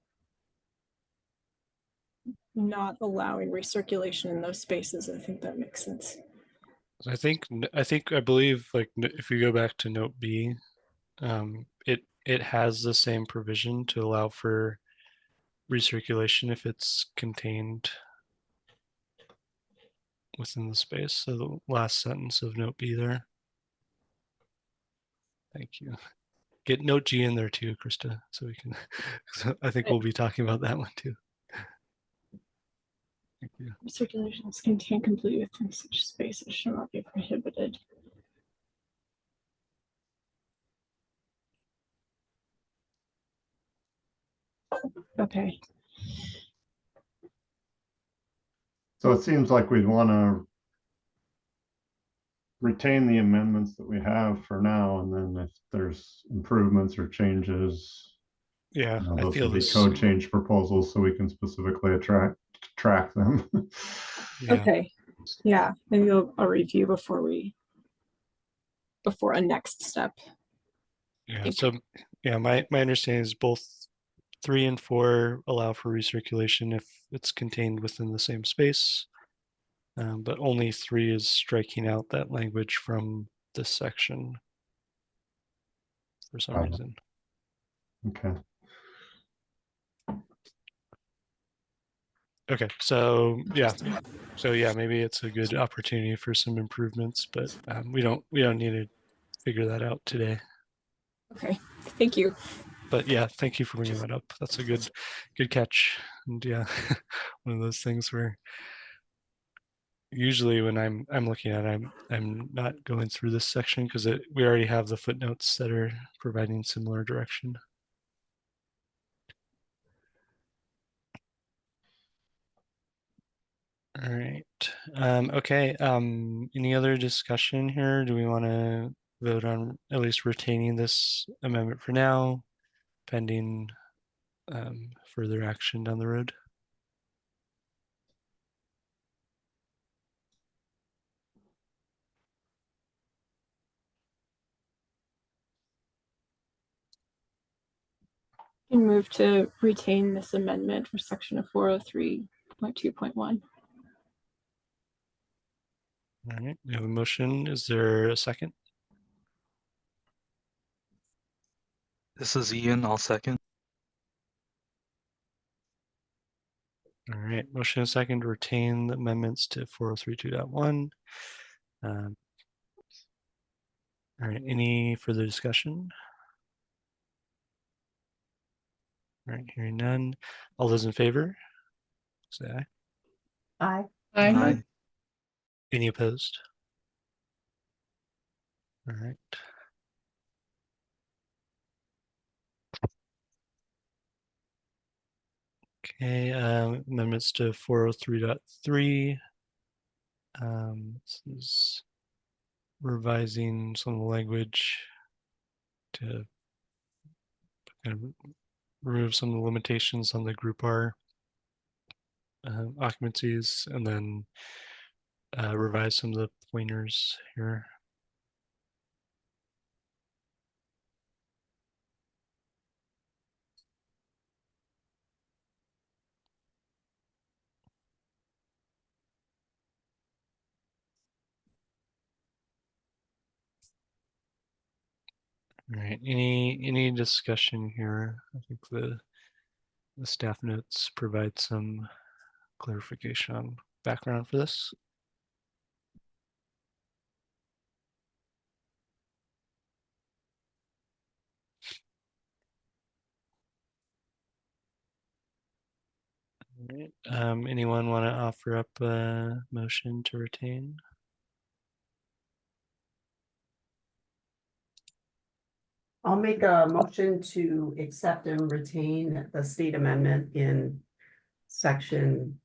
not allowing recirculation in those spaces, I think that makes sense. I believe like if you go back to note B, it has the same provision to allow for recirculation if it's contained within the space. So the last sentence of note B there. Thank you. Get note G in there too, Krista, so we can, so I think we'll be talking about that one too. Thank you. Circulation is contained completely within such spaces should not be prohibited. Okay. So it seems like we'd want to retain the amendments that we have for now, and then if there's improvements or changes, Yeah, I those feel will be this. code change proposals, so we can specifically track them. Yeah. Okay. Yeah, maybe I'll review before a next step. Yeah. So yeah, my understanding is both 3 and 4 allow for recirculation if it's contained within the same space. But only 3 is striking out that language from this section for some reason. Okay. Okay, so yeah, maybe it's a good opportunity for some improvements, but we don't need to figure that out today. Okay, thank you. But yeah, thank you for bringing that up. That's a good catch. And yeah, one of those things where usually when I'm looking at it, I'm not going through this section because we already have the footnotes that are providing similar direction. All right. Okay. Any other discussion here? Do we want to vote on at least retaining this amendment for now, pending further action down the road? You can move to retain this amendment for section of 403.2.1. All right. We have a motion. Is there a second? This is Ian. I'll second. All right. Motion and second to retain the amendments to 403.2.1. All right. Any further discussion? All right. Hearing none. All those in favor, say aye. Aye. Aye. Any opposed? All right. Okay, amendments to 403.3. This is revising some of the language to kind of remove some of the limitations on the group R occupancies, and then revise some of the pointers here. All right, any discussion here? I think the staff notes provide some clarification on background for this. All right. Anyone want to offer up a motion to retain? I'll make a motion to accept and retain the state amendment in section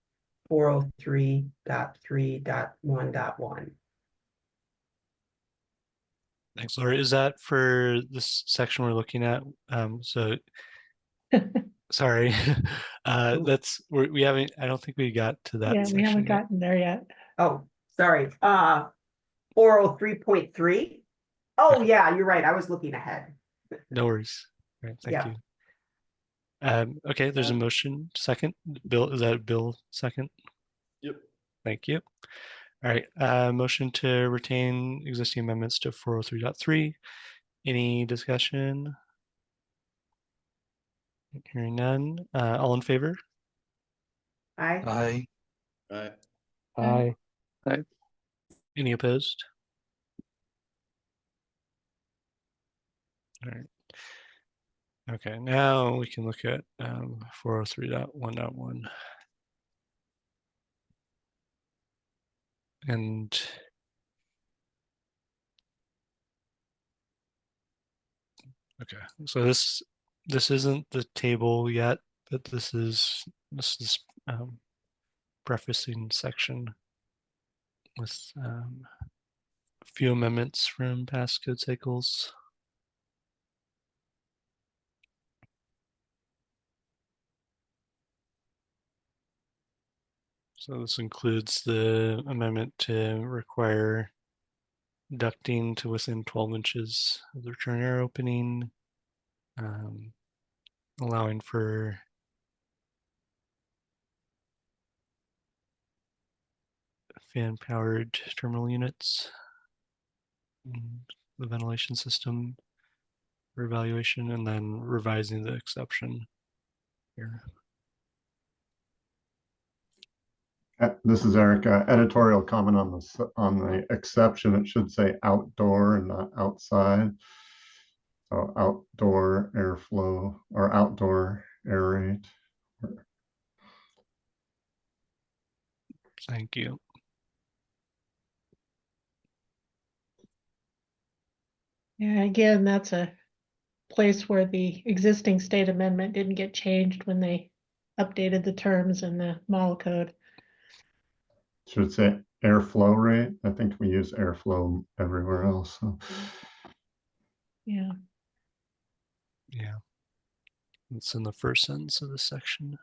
403.3.1.1. Thanks, Laura. Is that for this section we're looking at? So, sorry, we haven't. I don't think we got to that. Yeah, we haven't gotten there yet. Oh, sorry. 403.3. Oh, Okay. yeah, you're right. I was looking ahead. No worries. All right, thank Yeah. you. Okay, there's a motion. Second, Bill. Is that Bill? Second. Yep. Thank you. All right. Motion to retain existing amendments to 403.3. Any discussion? Hearing none. All in favor? Aye. Aye. Aye. Aye. Any opposed? All right. Okay, now we can look at 403.1.1. And okay, so this isn't the table yet, but this is prefacing section with a few amendments from past code cycles. So this includes the amendment to require ducting to within 12 inches of the return air opening, allowing for fan-powered terminal units, the ventilation system for evaluation, and then revising the exception here. This is Eric. Editorial comment on the exception. It should say outdoor and not outside. So outdoor airflow or outdoor air rate. Thank you. Yeah, again, that's a place where the existing state amendment didn't get changed when they updated the terms in the model code. Should say airflow rate. I think we use airflow everywhere else. So. Yeah. Yeah. It's in the first sentence of this section.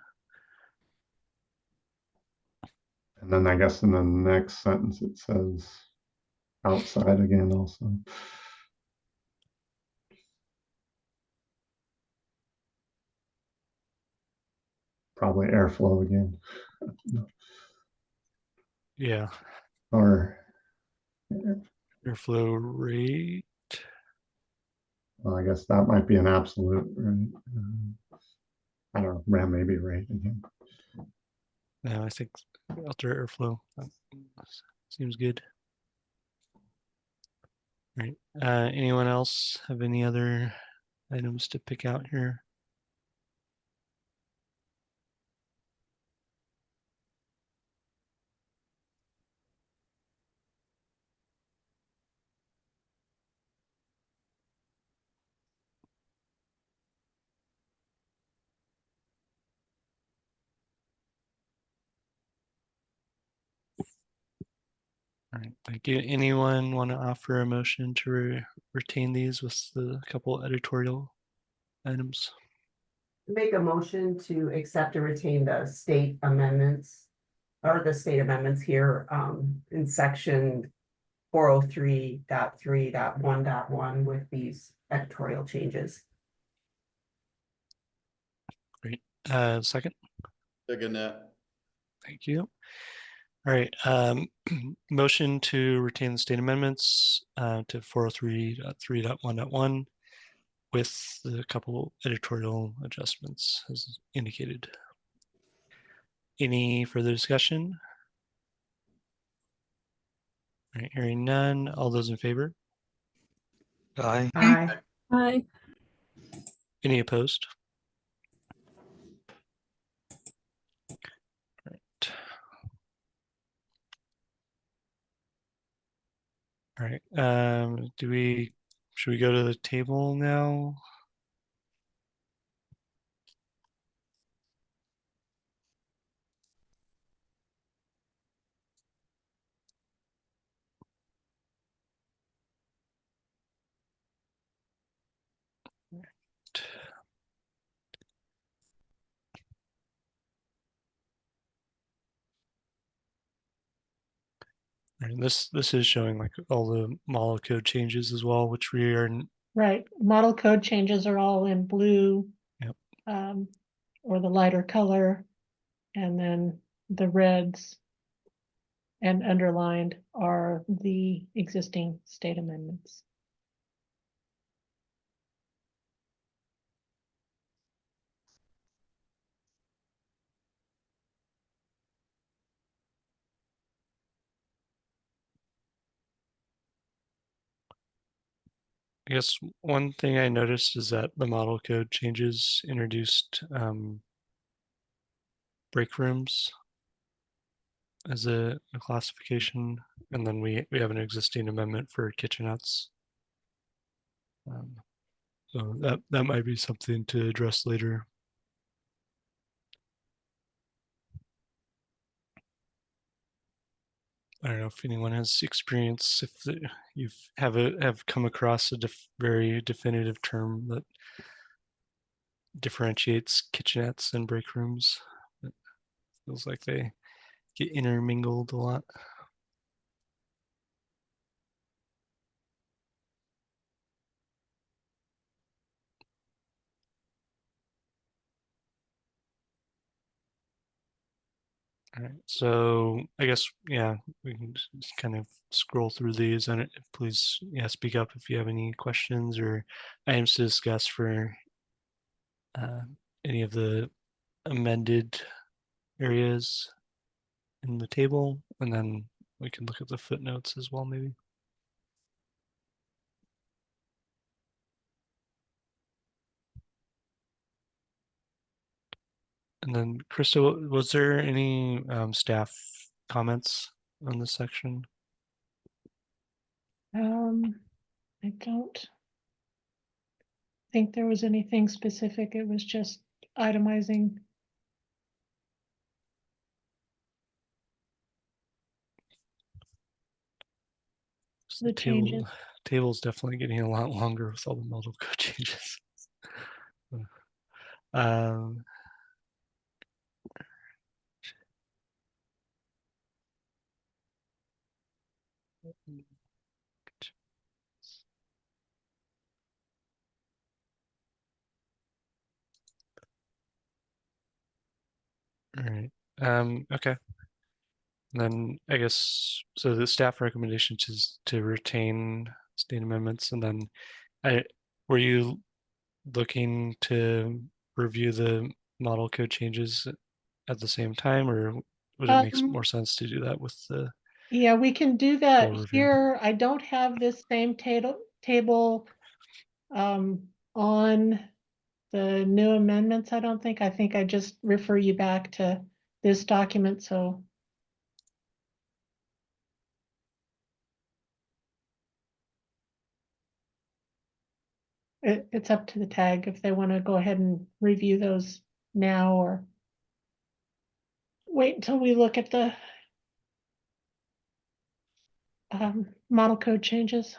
And then I guess in the next sentence it says outside again also. Probably airflow again. Yeah. Or airflow rate. Well, I guess that might be an absolute, right? I don't know, maybe rate again. No, I think outdoor airflow seems good. All right. Anyone else have any other items to pick out here? All right, thank you. Anyone want to offer a motion to retain these with the couple editorial items? Make a motion to accept and retain the state amendments or the state amendments here in section 403.3.1.1 with these editorial changes. Great. Second. Second that. Thank you. All right. Motion to retain the state amendments to 403.3.1.1 with the couple editorial adjustments as indicated. Any further discussion? All right, hearing none. All those in favor? Aye. Aye. Aye. Any opposed? All right. All right. Should we go to the table now? And this is showing like all the model code changes as well, which we are. Right. Model code changes are all in blue. Yep. Or the lighter color. And then the reds and underlined are the existing state amendments. I guess one thing I noticed is that the model code changes introduced break rooms as a classification, and then we have an existing amendment for kitchenettes. So that might be something to address later. I don't know if anyone has experience, if you've have come across a very definitive term that differentiates kitchenettes and break rooms. It feels like they get intermingled a lot. All right, so I guess, yeah, we can just kind of scroll through these, and please, yeah, speak up if you have any questions or items to discuss for any of the amended areas in the table, and then we can look at the footnotes as well, maybe. And then, Krista, was there any staff comments on this section? I don't think there was anything specific. It was just itemizing. The changes. Table's definitely getting a lot longer with all the model code changes. Um, all right. Okay. Then I guess so. The staff recommendation is to retain state amendments, and then were you looking to review the model code changes at the same time, or would it make more sense to do that with the Yeah, we can do that full review? here. I don't have this same table on the new amendments, I don't think. I think I just refer you back to this document, so. It's up to the tag if they want to go ahead and review those now or wait until we look at the model code changes.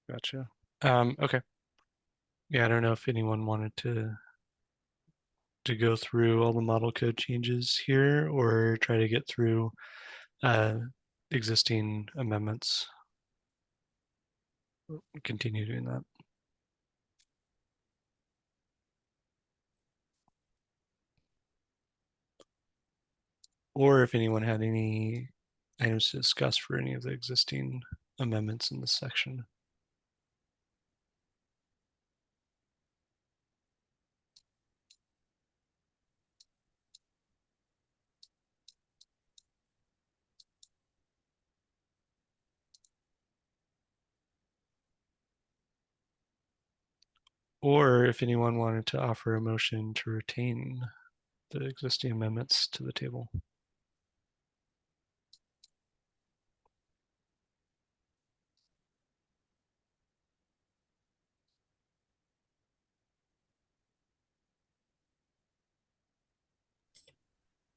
Gotcha. Okay. Yeah, I don't know if anyone wanted to go through all the model code changes here or try to get through existing amendments. We'll continue doing that. Or if anyone had any items to discuss for any of the existing amendments in this section. Or if anyone wanted to offer a motion to retain the existing amendments to the table.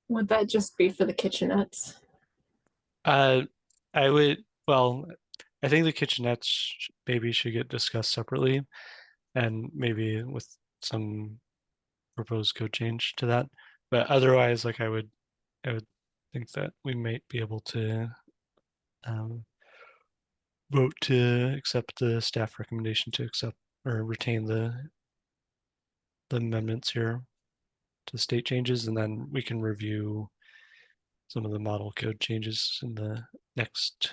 Would that just be for the kitchenettes? I would, well, I think the kitchenettes maybe should get discussed separately and maybe with some proposed code change to that. But otherwise, like I would think that we might be able to vote to accept the staff recommendation to accept or retain the amendments here to state changes, and then we can review some of the model code changes in the next,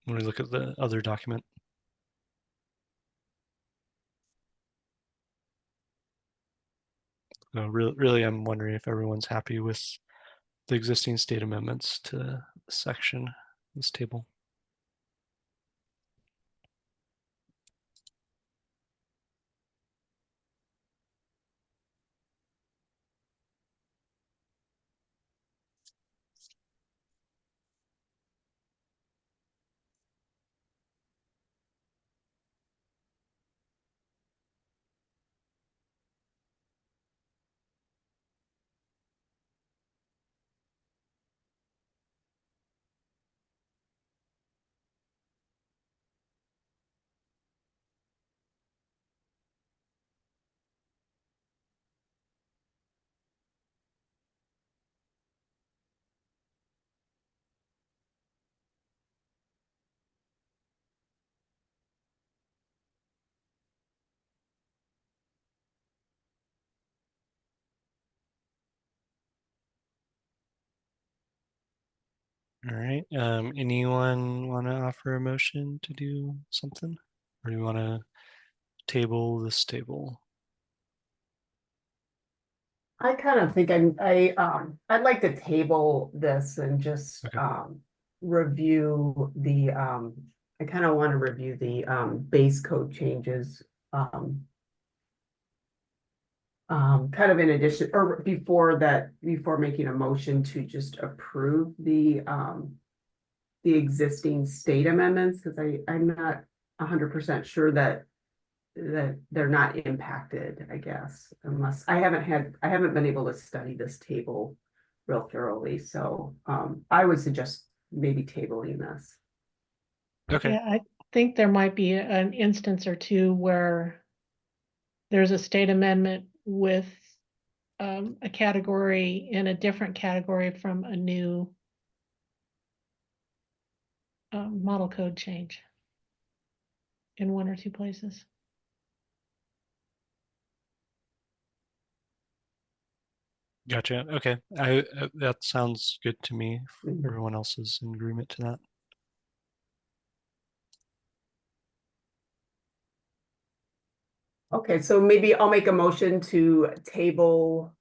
when we look at the other document. really, I'm wondering if everyone's happy with the existing state amendments to this section, this table. All right. Anyone want to offer a motion to do something, or do you want to table this table? I kind of think I'd like to table this and just Okay. review the I kind of want to review the base code changes kind of in addition or before making a motion to just approve the existing state amendments, because I'm not 100% sure that they're not impacted, I guess, unless I haven't been able to study this table real thoroughly. So I would suggest maybe tabling this. Okay. Yeah, I think there might be an instance or two where there's a state amendment with a category in a different category from a new model code change in one or two places. Gotcha. Okay. That sounds good to me. If everyone else is in agreement to that. Okay, so maybe I'll make a motion to table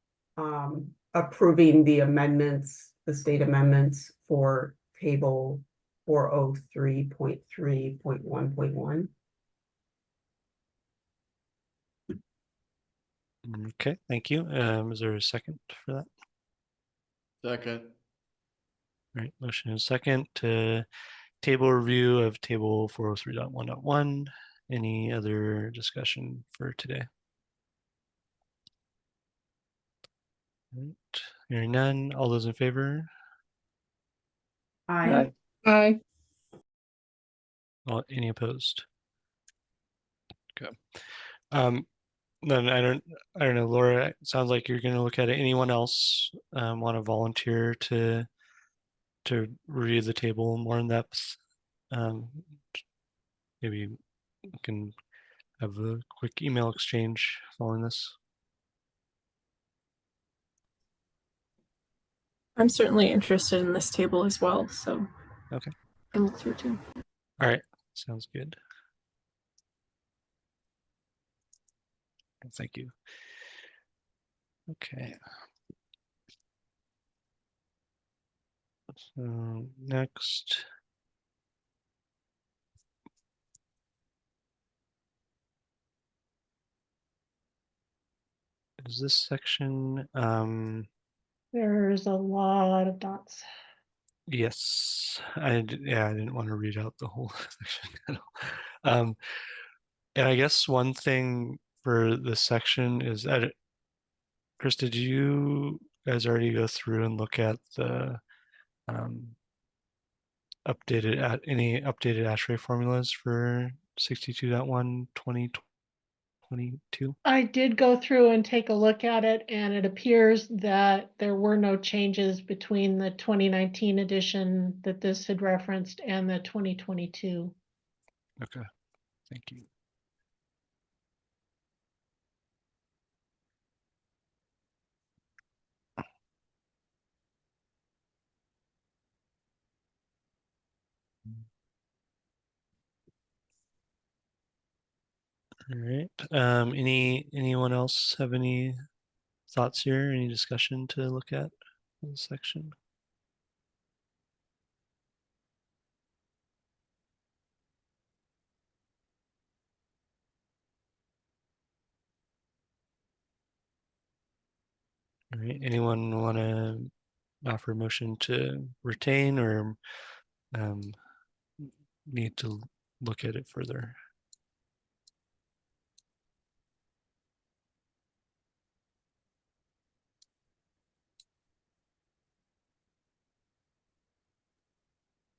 approving the amendments, the state amendments for table 403.3.1.1. Okay. Thank you. Is there a second for that? Second. All right. Motion is second to table review of table 403.1.1. Any other discussion for today? All right. Hearing none. All those in favor? Aye. Aye. Any opposed? Okay. Then I don't know, Laura, it sounds like you're going to look at it. Anyone else want to volunteer to review the table more in depth? Maybe we can have a quick email exchange following this. I'm certainly interested in this table as well, so Okay. I can look through too. All right. Sounds good. Thank you. Okay. So next. Is this section? There's a lot of dots. Yes, I didn't want to read out the whole section. And I guess one thing for this section is that, Chris, did you guys already go through and look at the any updated ASHRAE formulas for 62.1 2022? I did go through and take a look at it, and it appears that there were no changes between the 2019 edition that this had referenced and the 2022. Okay, thank you. All right. Anyone else have any thoughts here? Any discussion to look at in this section? All right, anyone want to offer a motion to retain or need to look at it further?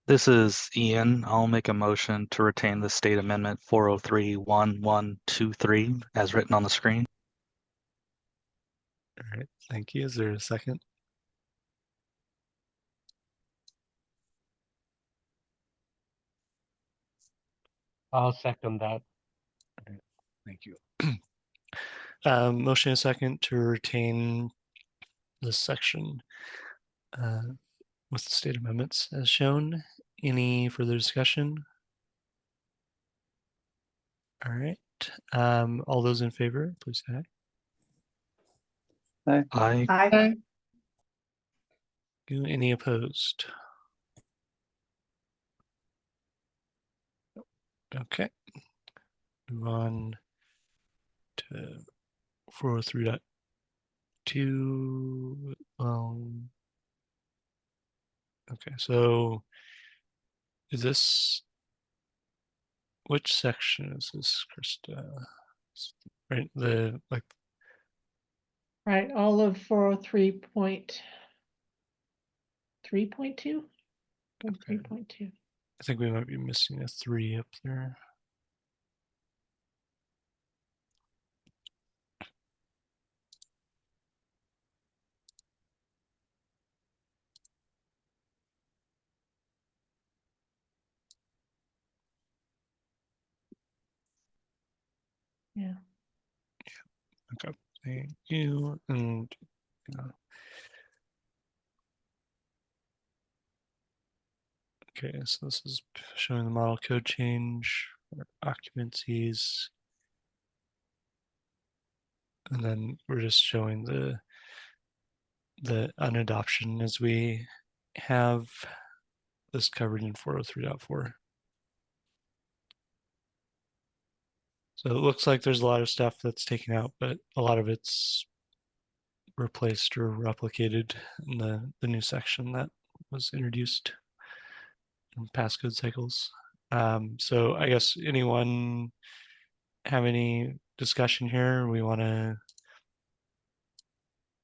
This is Ian. I'll make a motion to retain the state amendment 403.1123 as written on the screen. All right, thank you. Is there a second? I'll second that. All right, thank you. Motion and second to retain this section with the state amendments as shown. Any further discussion? All right. All those in favor, please say aye. Aye. Aye. Any opposed? Okay. Move on to 403.2. Okay, so is this, which section is this, Krista? Right, the like. Right, all of 403.3.2 or 3.2. I think we might be missing a 3 up there. Yeah. Okay, thank you. And okay, so this is showing the model code change for occupancies. And then we're just showing the unadoption as we have this covered in 403.4. So it looks like there's a lot of stuff that's taken out, but a lot of it's replaced or replicated in the new section that was introduced in past code cycles. So I guess anyone have any discussion here? We want to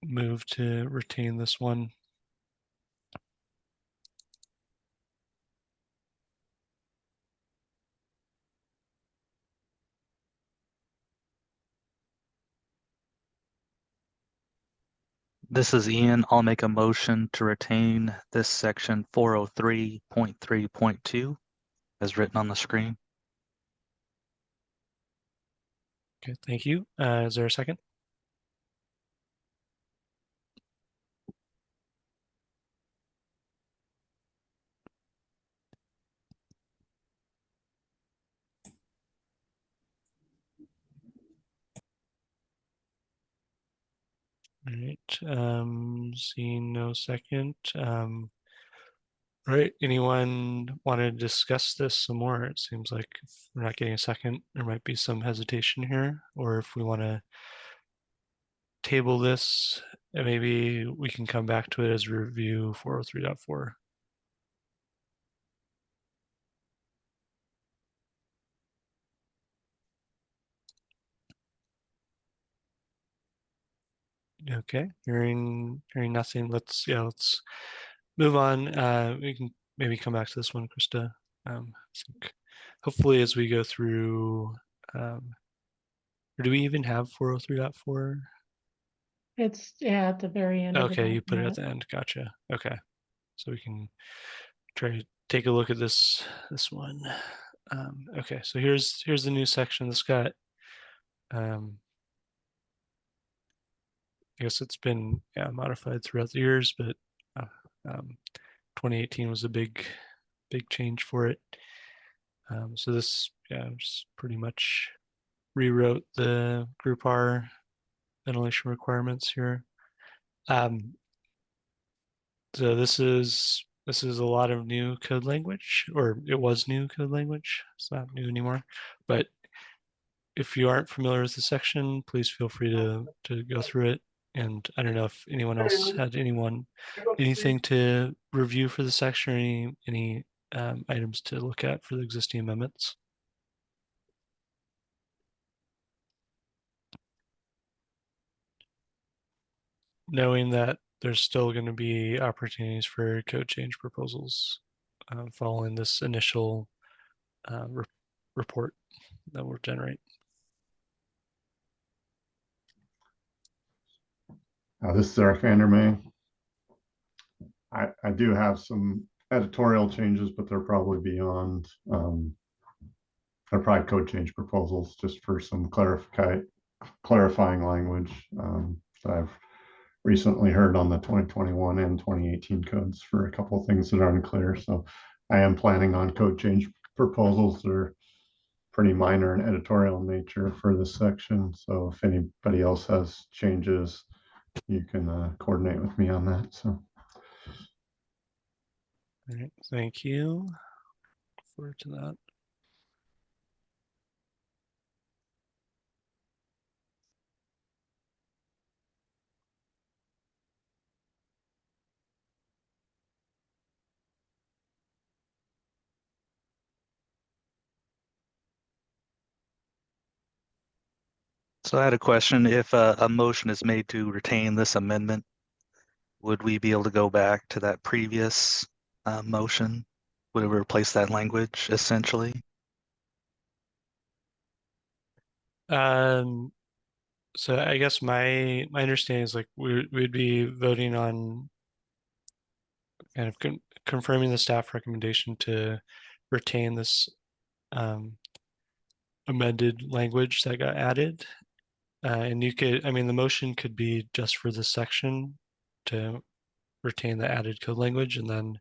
move to retain this one. This is Ian. I'll make a motion to retain this section 403.3.2 as written on the screen. Okay, thank you. Is there a second? All right, seeing no second. All right, anyone want to discuss this some more? It seems like if we're not getting a second, there might be some hesitation here, or if we want to table this, and maybe we can come back to it as review 403.4. Okay, hearing nothing, let's move on. We can maybe come back to this one, Krista. I think hopefully as we go through, or do we even have 403.4? It's at the very end of the Okay, you put it at document. the end. Gotcha. Okay, so we can try to take a look at this one. Okay, so here's the new section that's got. I guess it's been modified throughout the years, but 2018 was a big change for it. So this just pretty much rewrote the group R ventilation requirements here. So this is a lot of new code language, or it was new code language. It's not new anymore. But if you aren't familiar with the section, please feel free to go through it. And I don't know if anyone else had anything to review for the section, or any items to look at for the existing amendments. Knowing that there's still going to be opportunities for code change proposals following this initial report that we'll generate. This is Eric Vandermeer. I do have some editorial changes, but they're probably beyond. They're probably code change proposals just for some clarifying language that I've recently heard on the 2021 and 2018 codes for a couple of things that aren't clear. So I am planning on code change proposals that are pretty minor and editorial in nature for this section. So if anybody else has changes, you can coordinate with me on that. So. All right, thank you. Look forward to that. So I had a question. If a motion is made to retain this amendment, would we be able to go back to that previous motion? Would it replace that language essentially? So I guess my understanding is like we'd be voting on kind of confirming the staff recommendation to retain this amended language that got added. And you could, I mean, the motion could be just for this section to retain the added code language, and then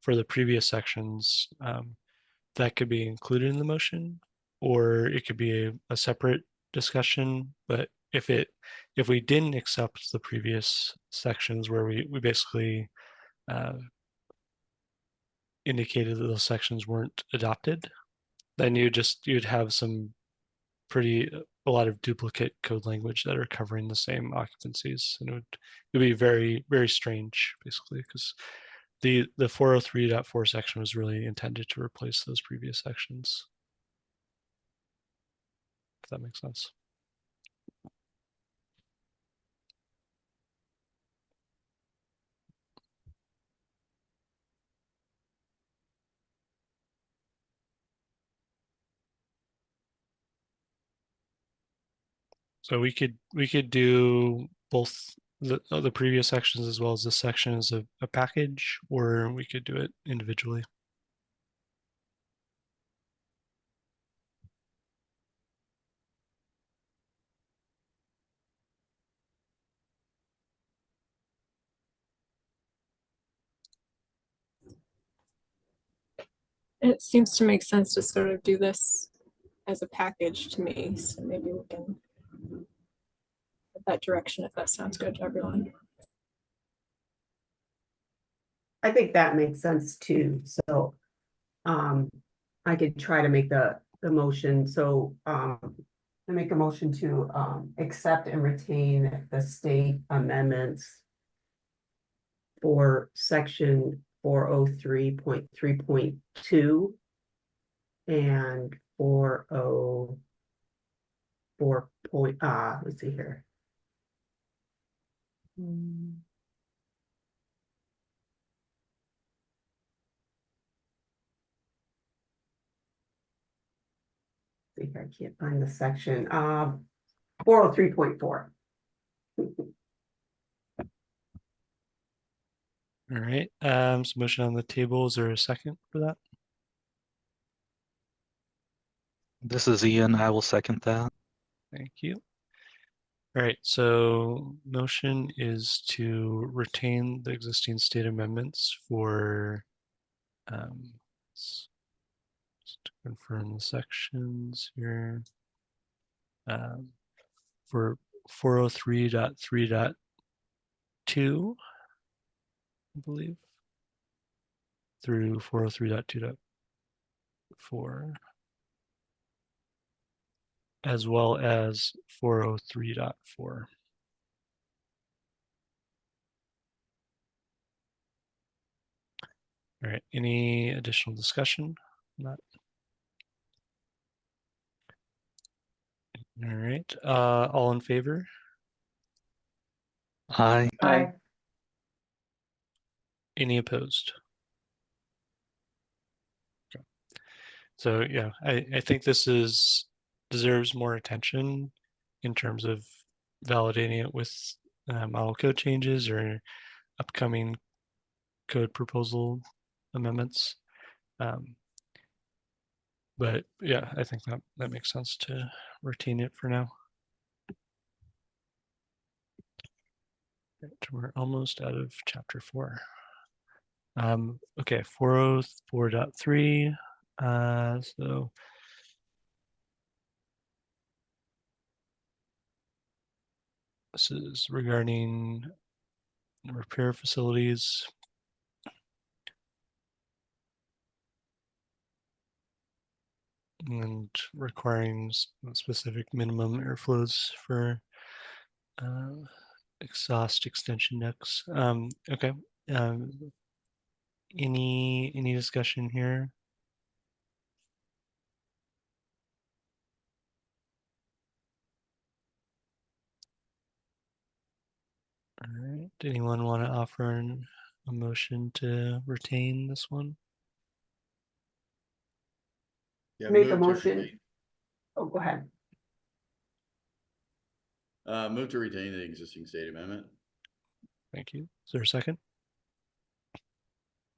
for the previous sections, that could be included in the motion, or it could be a separate discussion. But if we didn't accept the previous sections where we basically indicated that those sections weren't adopted, then you'd have a lot of duplicate code language that are covering the same occupancies, and it would be very, very strange, basically, because the 403.4 section was really intended to replace those previous sections. If that makes sense. So we could do both the previous sections as well as this section as a package, or we could do it individually. It seems to make sense to sort of do this as a package to me. So maybe we can put that direction if that sounds good to everyone. I think that makes sense too. So I could try to make the motion. So I make a motion to accept and retain the state amendments for section 403.3.2 and 404 let's see here. See if I can't find the section. 403.4. All right. So motion on the table. Is there a second for that? This is Ian. I will second that. Thank you. All right. So motion is to retain the existing state amendments for just to confirm the sections here. For 403.3.2, I believe, through 403.2.4, as well as 403.4. All right, any additional discussion on that? All right, all in favor? Aye. Aye. Any opposed? Okay. So yeah, I think this deserves more attention in terms of validating it with model code changes or upcoming code proposal amendments. But yeah, I think that makes sense to retain it for now. Right, we're almost out of chapter 4. Okay, 404.3. So this is regarding repair facilities. And requiring specific minimum airflows for exhaust extension ducts. Okay. Um, any discussion here? All right. Anyone want to offer a motion to retain this one? Yeah, Make a move to motion. retain. Oh, go ahead. Move to retain the existing state amendment. Thank you. Is there a second?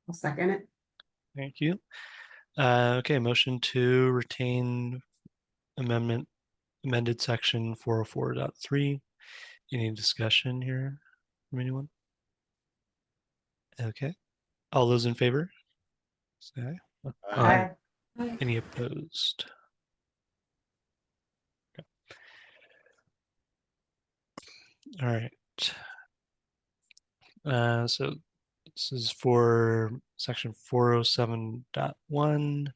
I'll second it. Thank you. Okay, motion to retain amended section 404.3. Any discussion here from anyone? Okay. All those in favor? Say aye. Aye. Any opposed? Okay. All right. So this is for section 407.1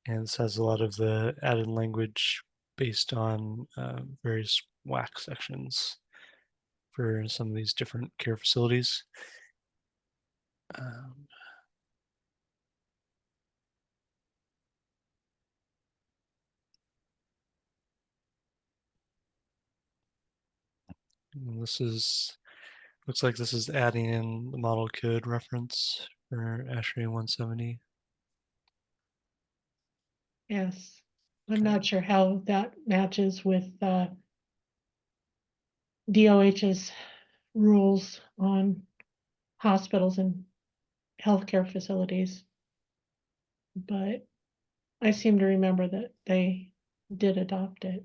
and says a lot of the added language based on various WAC sections for some of these different care facilities. This looks like this is adding in the model code reference for ASHRAE 170. Yes, I'm not sure how that matches with DOH's rules on hospitals and healthcare facilities. But I seem to remember that they did adopt it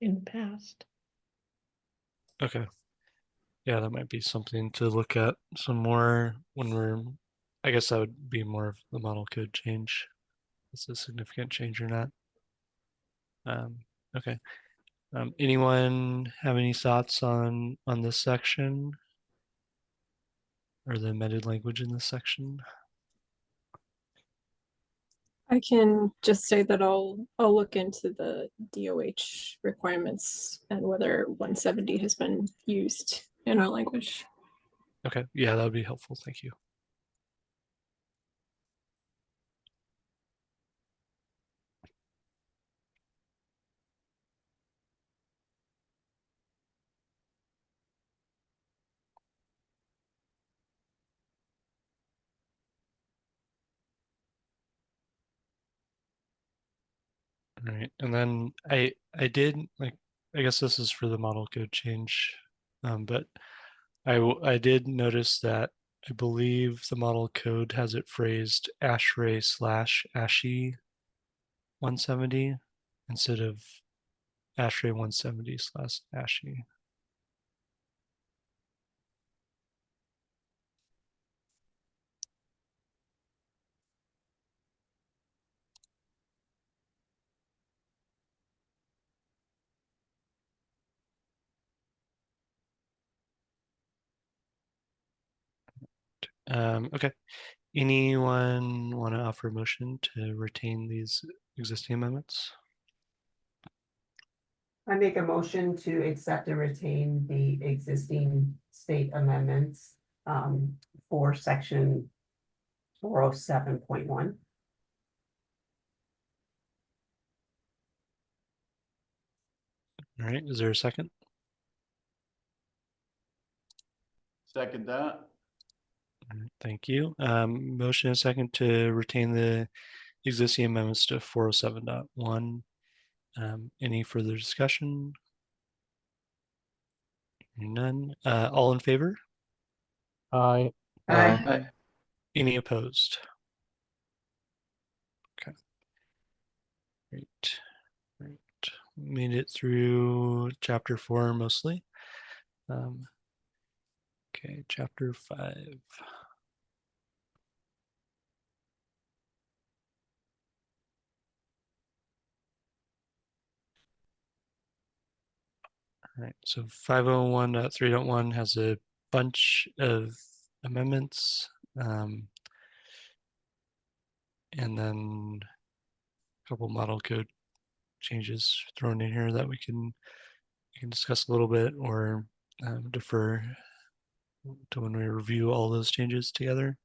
in the past. Okay. Yeah, that might be something to look at some more when I guess that would be more of the model code change. It's a significant change or not. Okay. Anyone have any thoughts on this section or the amended language in this section? I can just say that I'll look into the DOH requirements and whether 170 has been used in our language. Okay, yeah, that would be helpful. Thank you. All right, and then I did I guess this is for the model code change, but I did notice that I believe the model code has it phrased ASHRAE/ASHE 170 instead of ASHRAE 170/ASHE. Okay. Anyone want to offer a motion to retain these existing amendments? I make a motion to accept and retain the existing state amendments for section 407.1. All right, is there a second? Second that. All right, thank you. Motion and second to retain the existing amendments to 407.1. Any further discussion? None. All in favor? Aye. Aye. Any opposed? Okay. Great. Great. Made it through chapter 4 mostly. Okay, chapter 5. All right, so 501.3.1 has a bunch of amendments, and then a couple model code changes thrown in here that we can discuss a little bit or defer to when we review all those changes together.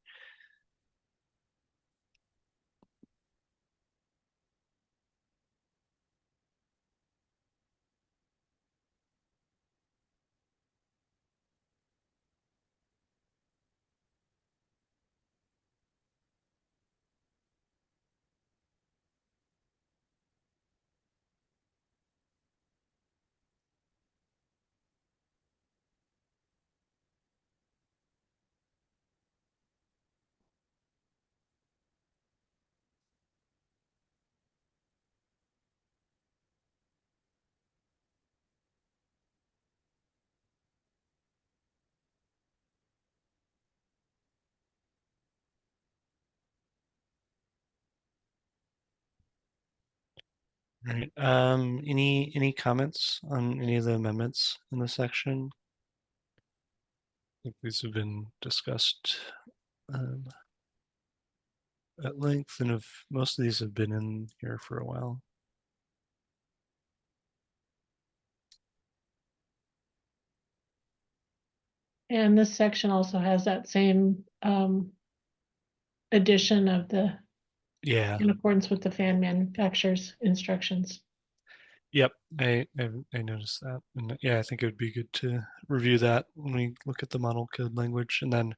All right. Any comments on any of the amendments in this section? I think these have been discussed at length, and if most of these have been in here for a while. And this section also has that same addition of the Yeah. in accordance with the fan manufacturer's instructions. Yep. I noticed that, and yeah, I think it would be good to review that when we look at the model code language, and then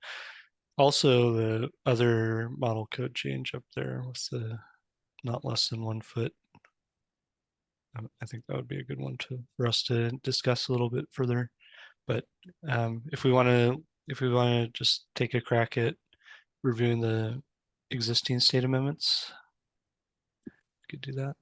also the other model code change up there with the not less than 1 foot. I think that would be a good one for us to discuss a little bit further. But if we want to just take a crack at reviewing the existing state amendments, we could do that.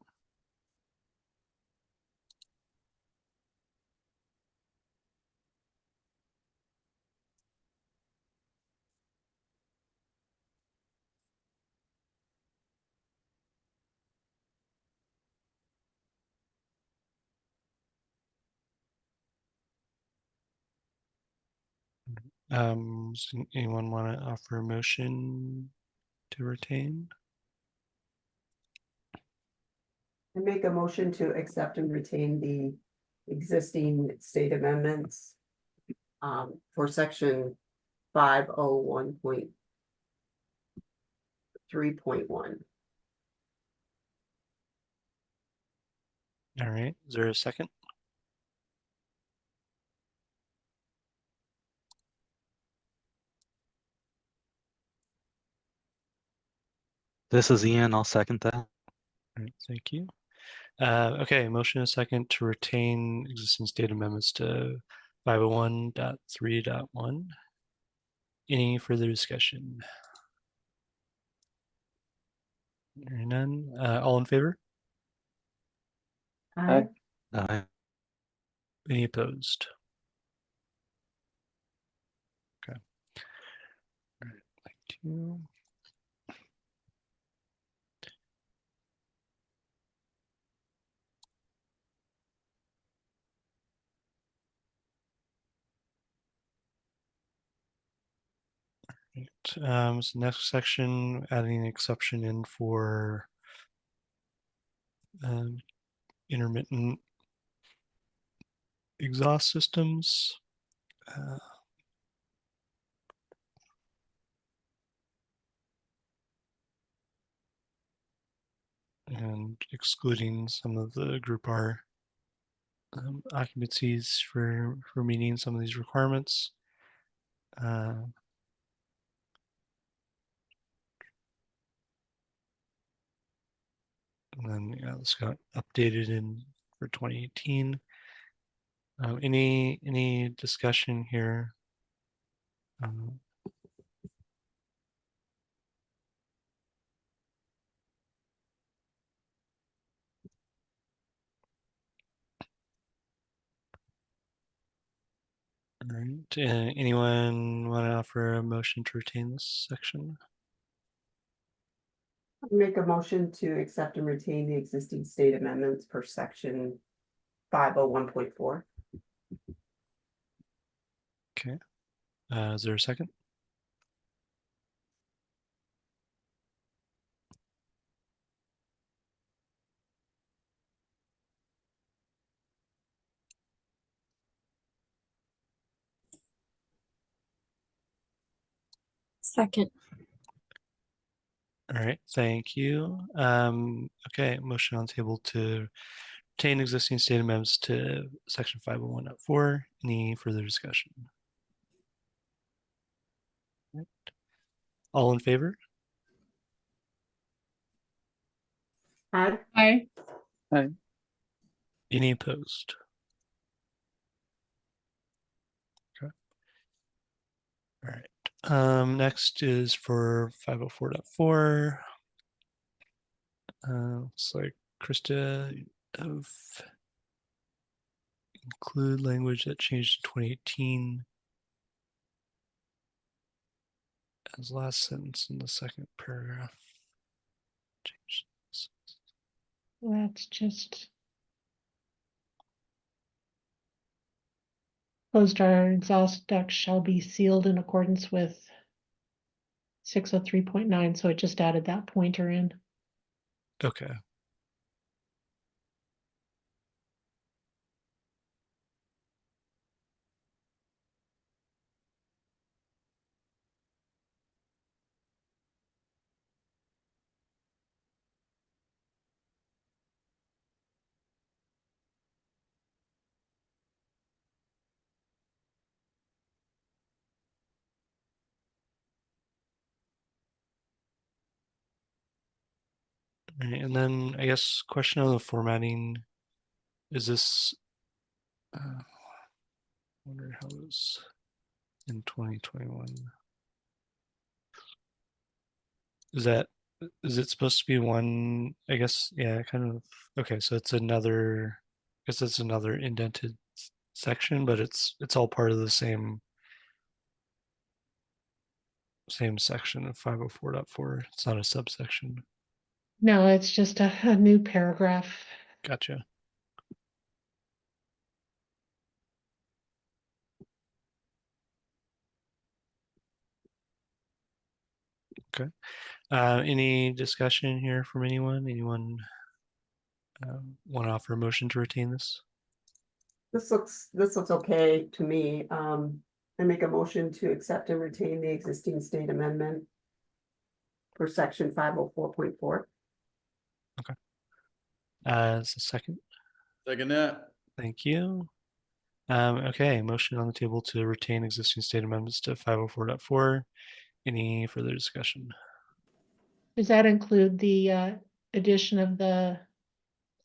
Does anyone want to offer a motion to retain? I make a motion to accept and retain the existing state amendments for section 501.3.1. All right, is there a second? This is Ian. I'll second that. All right, thank you. Okay, motion and second to retain existing state amendments to 501.3.1. Any further discussion? Hearing none. All in favor? Aye. Aye. Any opposed? Okay. All right, thank you. So next section, adding an exception in for intermittent exhaust systems. And excluding some of the Group R occupancies for meeting some of these requirements. And then this got updated in for 2018. Any discussion here? All right. Anyone want to offer a motion to retain this section? Make a motion to accept and retain the existing state amendments per section 501.4. Okay. Is there a second? Second. All right, thank you. Okay, motion on table to retain existing state amendments to section 501.4. Any further discussion? Right. All in favor? Aye. Aye. Any opposed? Okay. All right. Next is for 504.4. Looks like Krista of include language that changed in 2018 as last sentence in the second paragraph. Change this. That's just. Closed our exhaust ducts shall be sealed in accordance with 603.9, so it just added that pointer in. Okay. All right, and then I guess question on the formatting, is this, wonder how it was in 2021. Is it supposed to be one, I guess, yeah, kind of, okay, so it's another, I guess it's another indented section, but it's all part of the same section of 504.4. It's not a subsection. No, it's just a new paragraph. Gotcha. Okay. Any discussion here from anyone? Anyone want to offer a motion to retain this? This looks okay to me. I make a motion to accept and retain the existing state amendment for section 504.4. Okay. As a second. Second that. Thank you. Okay, motion on the table to retain existing state amendments to 504.4. Any further discussion? Does that include the addition of the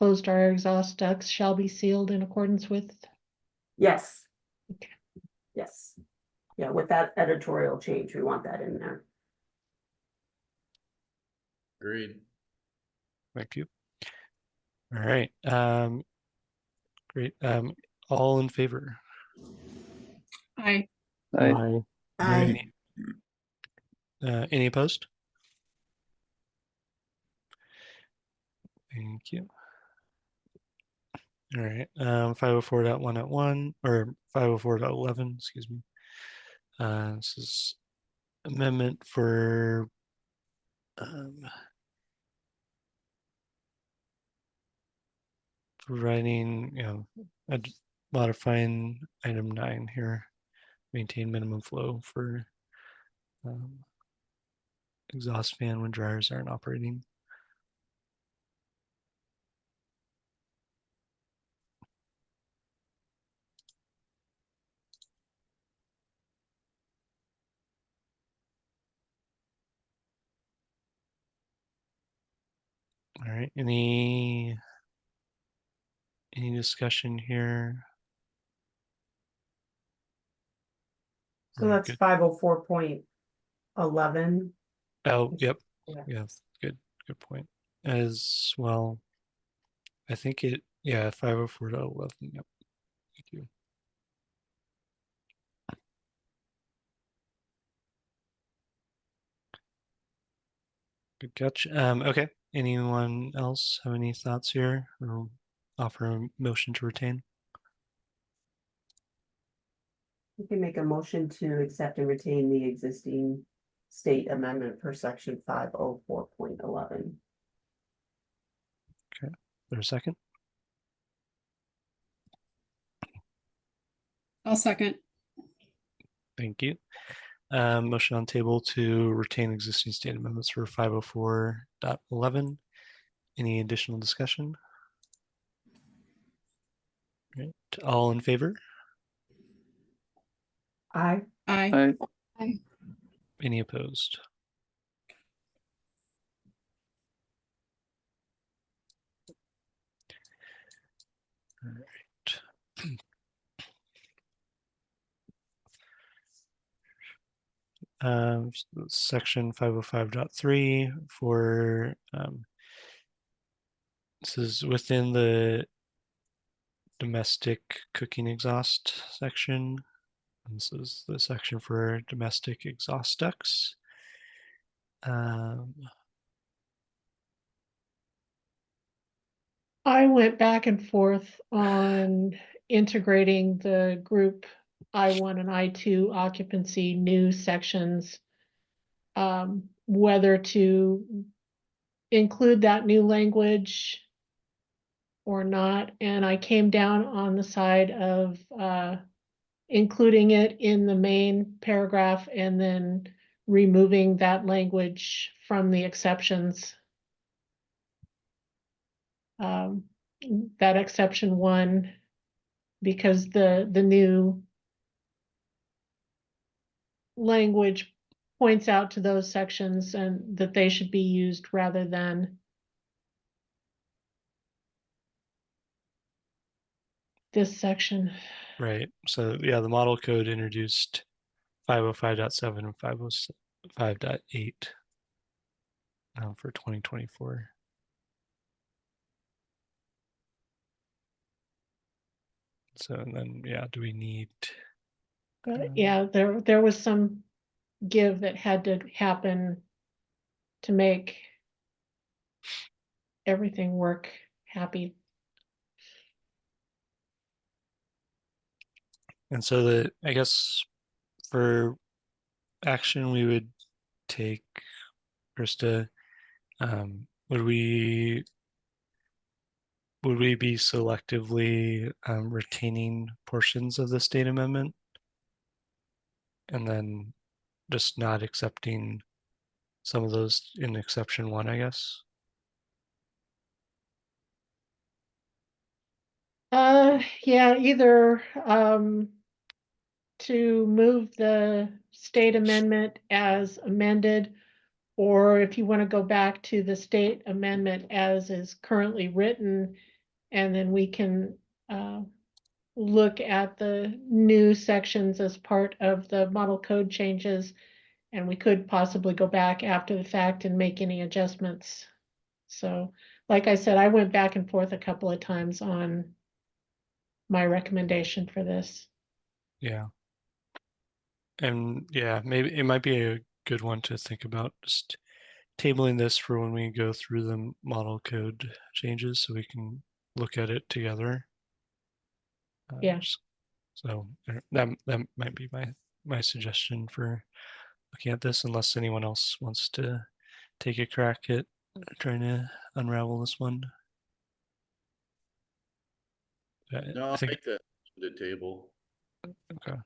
closed our exhaust ducts shall be sealed in accordance with? Yes. Okay. Yes. Yeah, with that editorial change, we want that in there. Agreed. Thank you. All right. Great. All in favor? Aye. Aye. Aye. Any opposed? Thank you. All right. 504.1.1 or 504.11, excuse me. This is amendment for providing, modifying item 9 here, maintain minimum flow for exhaust fan when dryers aren't operating. All right, any discussion here? So that's Good. 504.11. Oh, yep. Yeah. Yeah, good point. As well, I think it, yeah, 504.11. Yep. Thank you. Good catch. Okay. Anyone else have any thoughts here or offer a motion to retain? You can make a motion to accept and retain the existing state amendment for section 504.11. Okay. There's a second. I'll second. Thank you. Motion on table to retain existing state amendments for 504.11. Any additional discussion? Right. All in favor? Aye. Aye. Aye. Any opposed? All right. Section 505.3 for this is within the domestic cooking exhaust section. And this is the section for domestic exhaust ducts. I went back and forth on integrating the group I1 and I2 occupancy new sections, whether to include that new language or not. And I came down on the side of including it in the main paragraph and then removing that language from the exceptions. That exception 1, because the new language points out to those sections and that they should be used rather than this section. Right. So yeah, the model code introduced 505.7 and 505.8 for 2024. So and then yeah, do we need? Yeah, there was some give that had to happen to make everything work happy. And so I guess for action we would take, Krista, would we be selectively retaining portions of the state amendment and then just not accepting some of those in exception 1, I guess? Yeah, either to move the state amendment as amended, or if you want to go back to the state amendment as is currently written, and then we can look at the new sections as part of the model code changes, and we could possibly go back after the fact and make any adjustments. So, like I said, I went back and forth a couple of times on my recommendation for this. Yeah. And yeah, maybe it might be a good one to think about, just tabling this for when we go through the model code changes so we can look at it together. Yeah. So that might be my suggestion for looking at this unless anyone else wants to take a crack at trying to unravel this one. No, I I'll think, make the table. okay.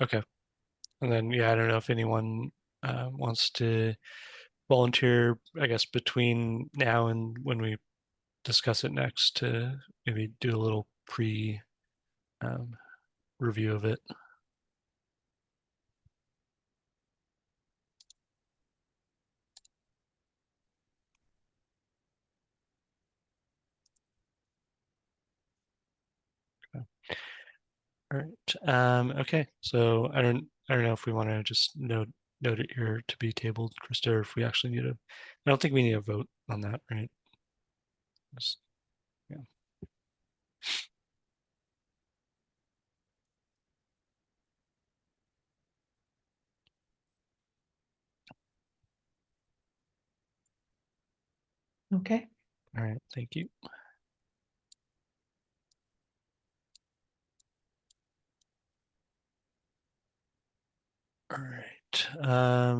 Okay. And then, yeah, I don't know if anyone wants to volunteer, I guess, between now and when we discuss it next to maybe do a little pre review of it. Okay. All right. Okay. So I don't know if we want to just note it here to be tabled, Krista, or if we actually need a. I don't think we need a vote on that, right? Just, yeah. Okay. All right. Thank you. All right.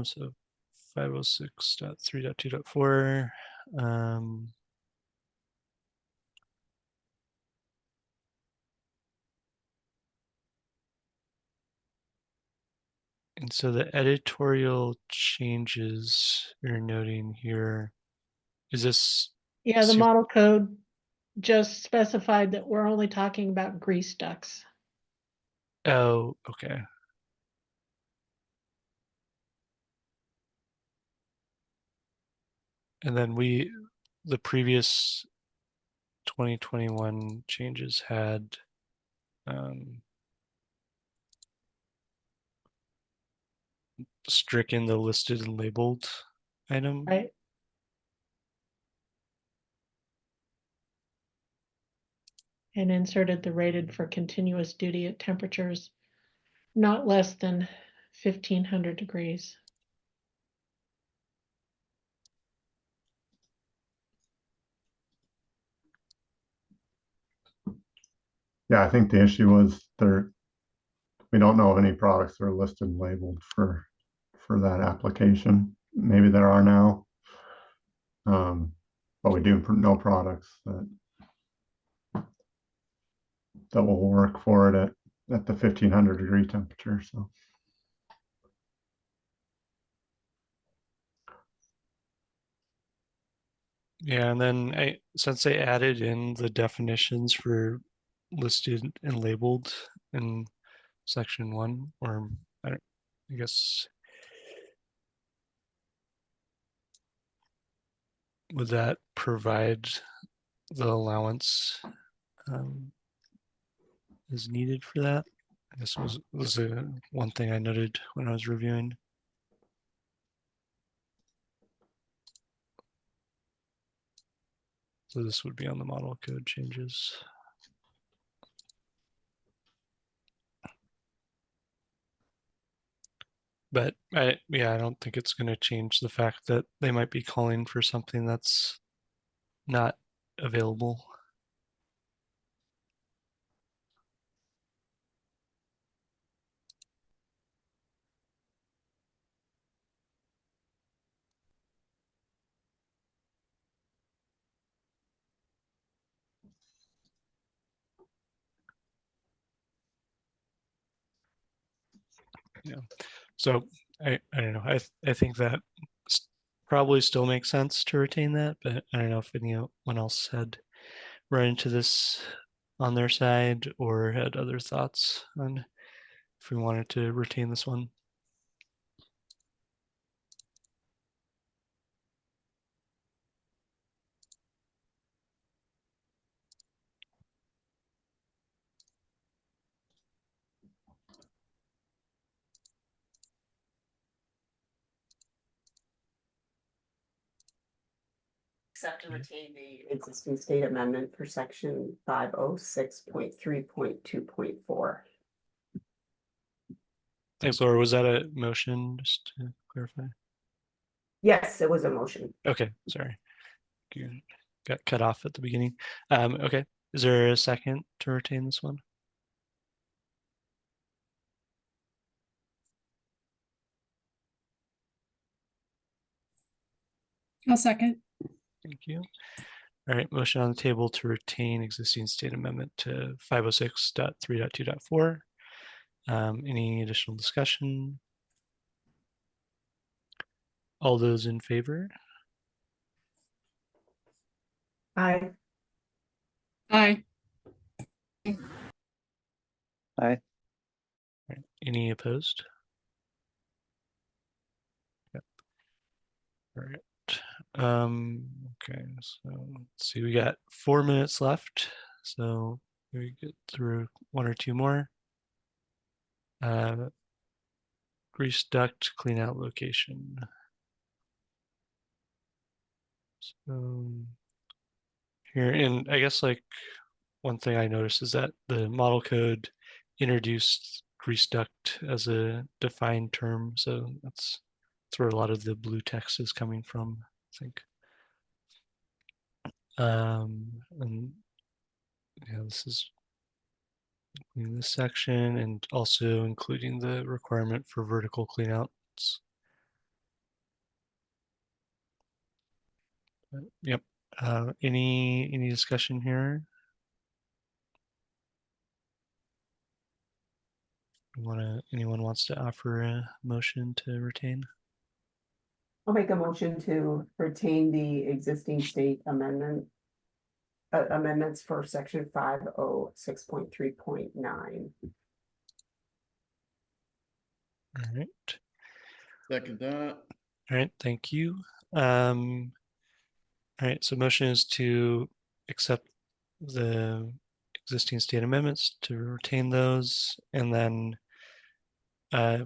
So 506.3.2.4. And so the editorial changes you're noting here, is this? Yeah, the model code just specified that we're only talking about grease ducts. Oh, okay. And then the previous 2021 changes had stricken the listed and labeled item. Right. And inserted the rated for continuous duty at temperatures not less than 1500 degrees. Yeah, I think the issue was we don't know of any products that are listed and labeled for that application. Maybe there are now. But we do know products that will work for it at the 1500 degree temperature. So Yeah, and then since they added in the definitions for listed and labeled in section 1, or I guess would that provide the allowance is needed for that? I guess was one thing I noted when I was reviewing. So this would be on the model code changes. But I don't think it's going to change the fact that they might be calling for something that's not available. Yeah. So I don't know. I think that probably still makes sense to retain that, but I don't know if anyone else had run into this on their side or had other thoughts on if we wanted to retain this one. Accept and retain the existing state amendment for section 506.3.2.4. Thanks, Laura. Was that a motion, just to clarify? Yes, it was a motion. Okay, sorry. You got cut off at the beginning. Okay, is there a second to retain this one? I'll second. Thank you. All right, motion on the table to retain existing state amendment to 506.3.2.4. Any additional discussion? All those in favor? Aye. Aye. Aye. Any opposed? Yep. All right. Okay, so let's see, we got 4 minutes left. So we get through one or two more. Grease duct clean out location. So here, and I guess like one thing I noticed is that the model code introduced grease duct as a defined term. So that's where a lot of the blue text is coming from, I think. And yeah, this is in this section and also including the requirement for vertical cleanouts. Yep. Any discussion here? Anyone wants to offer a motion to retain? I'll make a motion to retain the existing state amendments for section 506.3.9. All right. Second that. All right, thank you. All right, so motion is to accept the existing state amendments, to retain those, and then I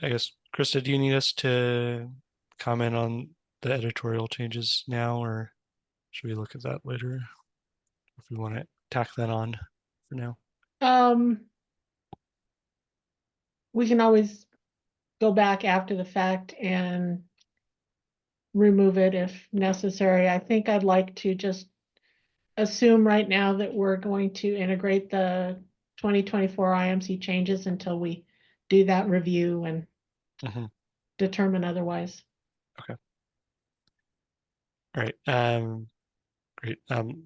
guess, Krista, do you need us to comment on the editorial changes now, or should we look at that later? If we want to tack that on for now. We can always go back after the fact and remove it if necessary. I think I'd like to just assume right now that we're going to integrate the 2024 IMC changes until we do that review and determine otherwise. Okay. All right. Great.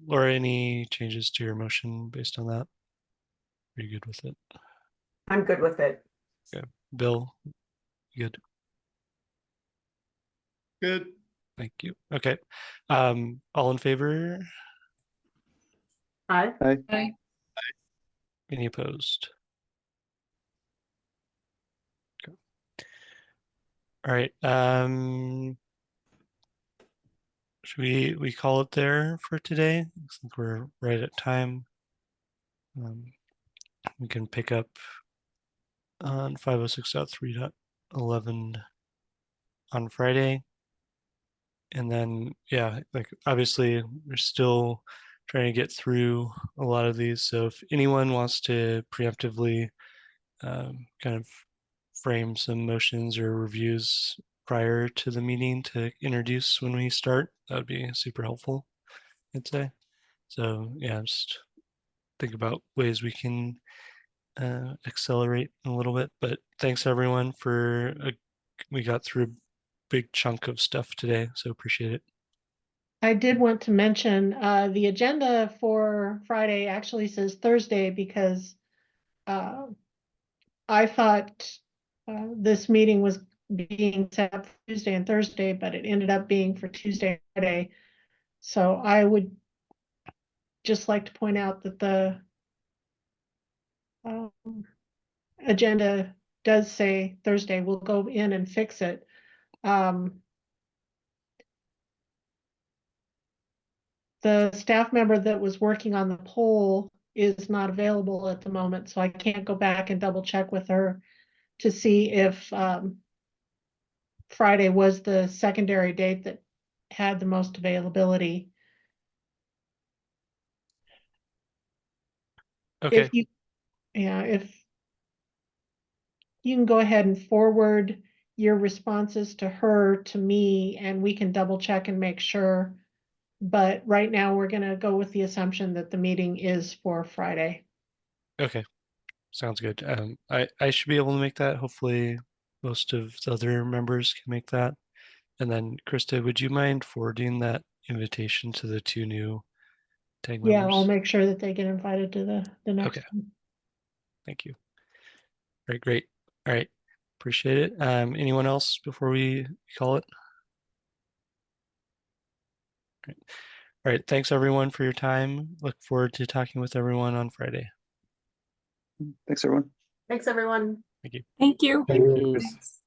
Laura, any changes to your motion based on that? Are you good with it? I'm good with it. Okay. Bill, good. Good. Thank you. Okay. All in favor? Aye. Aye. Any opposed? Okay. All right. Should we call it there for today? I think we're right at time. We can pick up on 506.3.11 on Friday. And then, yeah, like obviously we're still trying to get through a lot of these. So if anyone wants to preemptively kind of frame some motions or reviews prior to the meeting to introduce when we start, that would be super helpful, I'd say. So yeah, just think about ways we can accelerate a little bit. But thanks everyone for we got through a big chunk of stuff today, so appreciate it. I did want to mention the agenda for Friday actually says Thursday because I thought this meeting was being set up for Tuesday and Thursday, but it ended up being for Tuesday and Friday. So I would just like to point out that the agenda does say Thursday. We'll go in and fix it. The staff member that was working on the poll is not available at the moment, so I can't go back and double check with her to see if Friday was the secondary date that had the most availability. Okay. If you can go ahead and forward your responses to her to me, and we can double check and make sure. But right now we're going to go with the assumption that the meeting is for Friday. Okay. Sounds good. I should be able to make that. Hopefully most of the other members can make that. And then Krista, would you mind forwarding that invitation to the 2 new tag Yeah, I'll members? make sure that they get invited to the next Okay. one. Thank you. All right, great. All right, appreciate it. Anyone else before we call it? All right, thanks everyone for your time. Look forward to talking with everyone on Friday. Thanks, everyone. Thanks, everyone. Thank you. Thank you. Thank you. Thanks.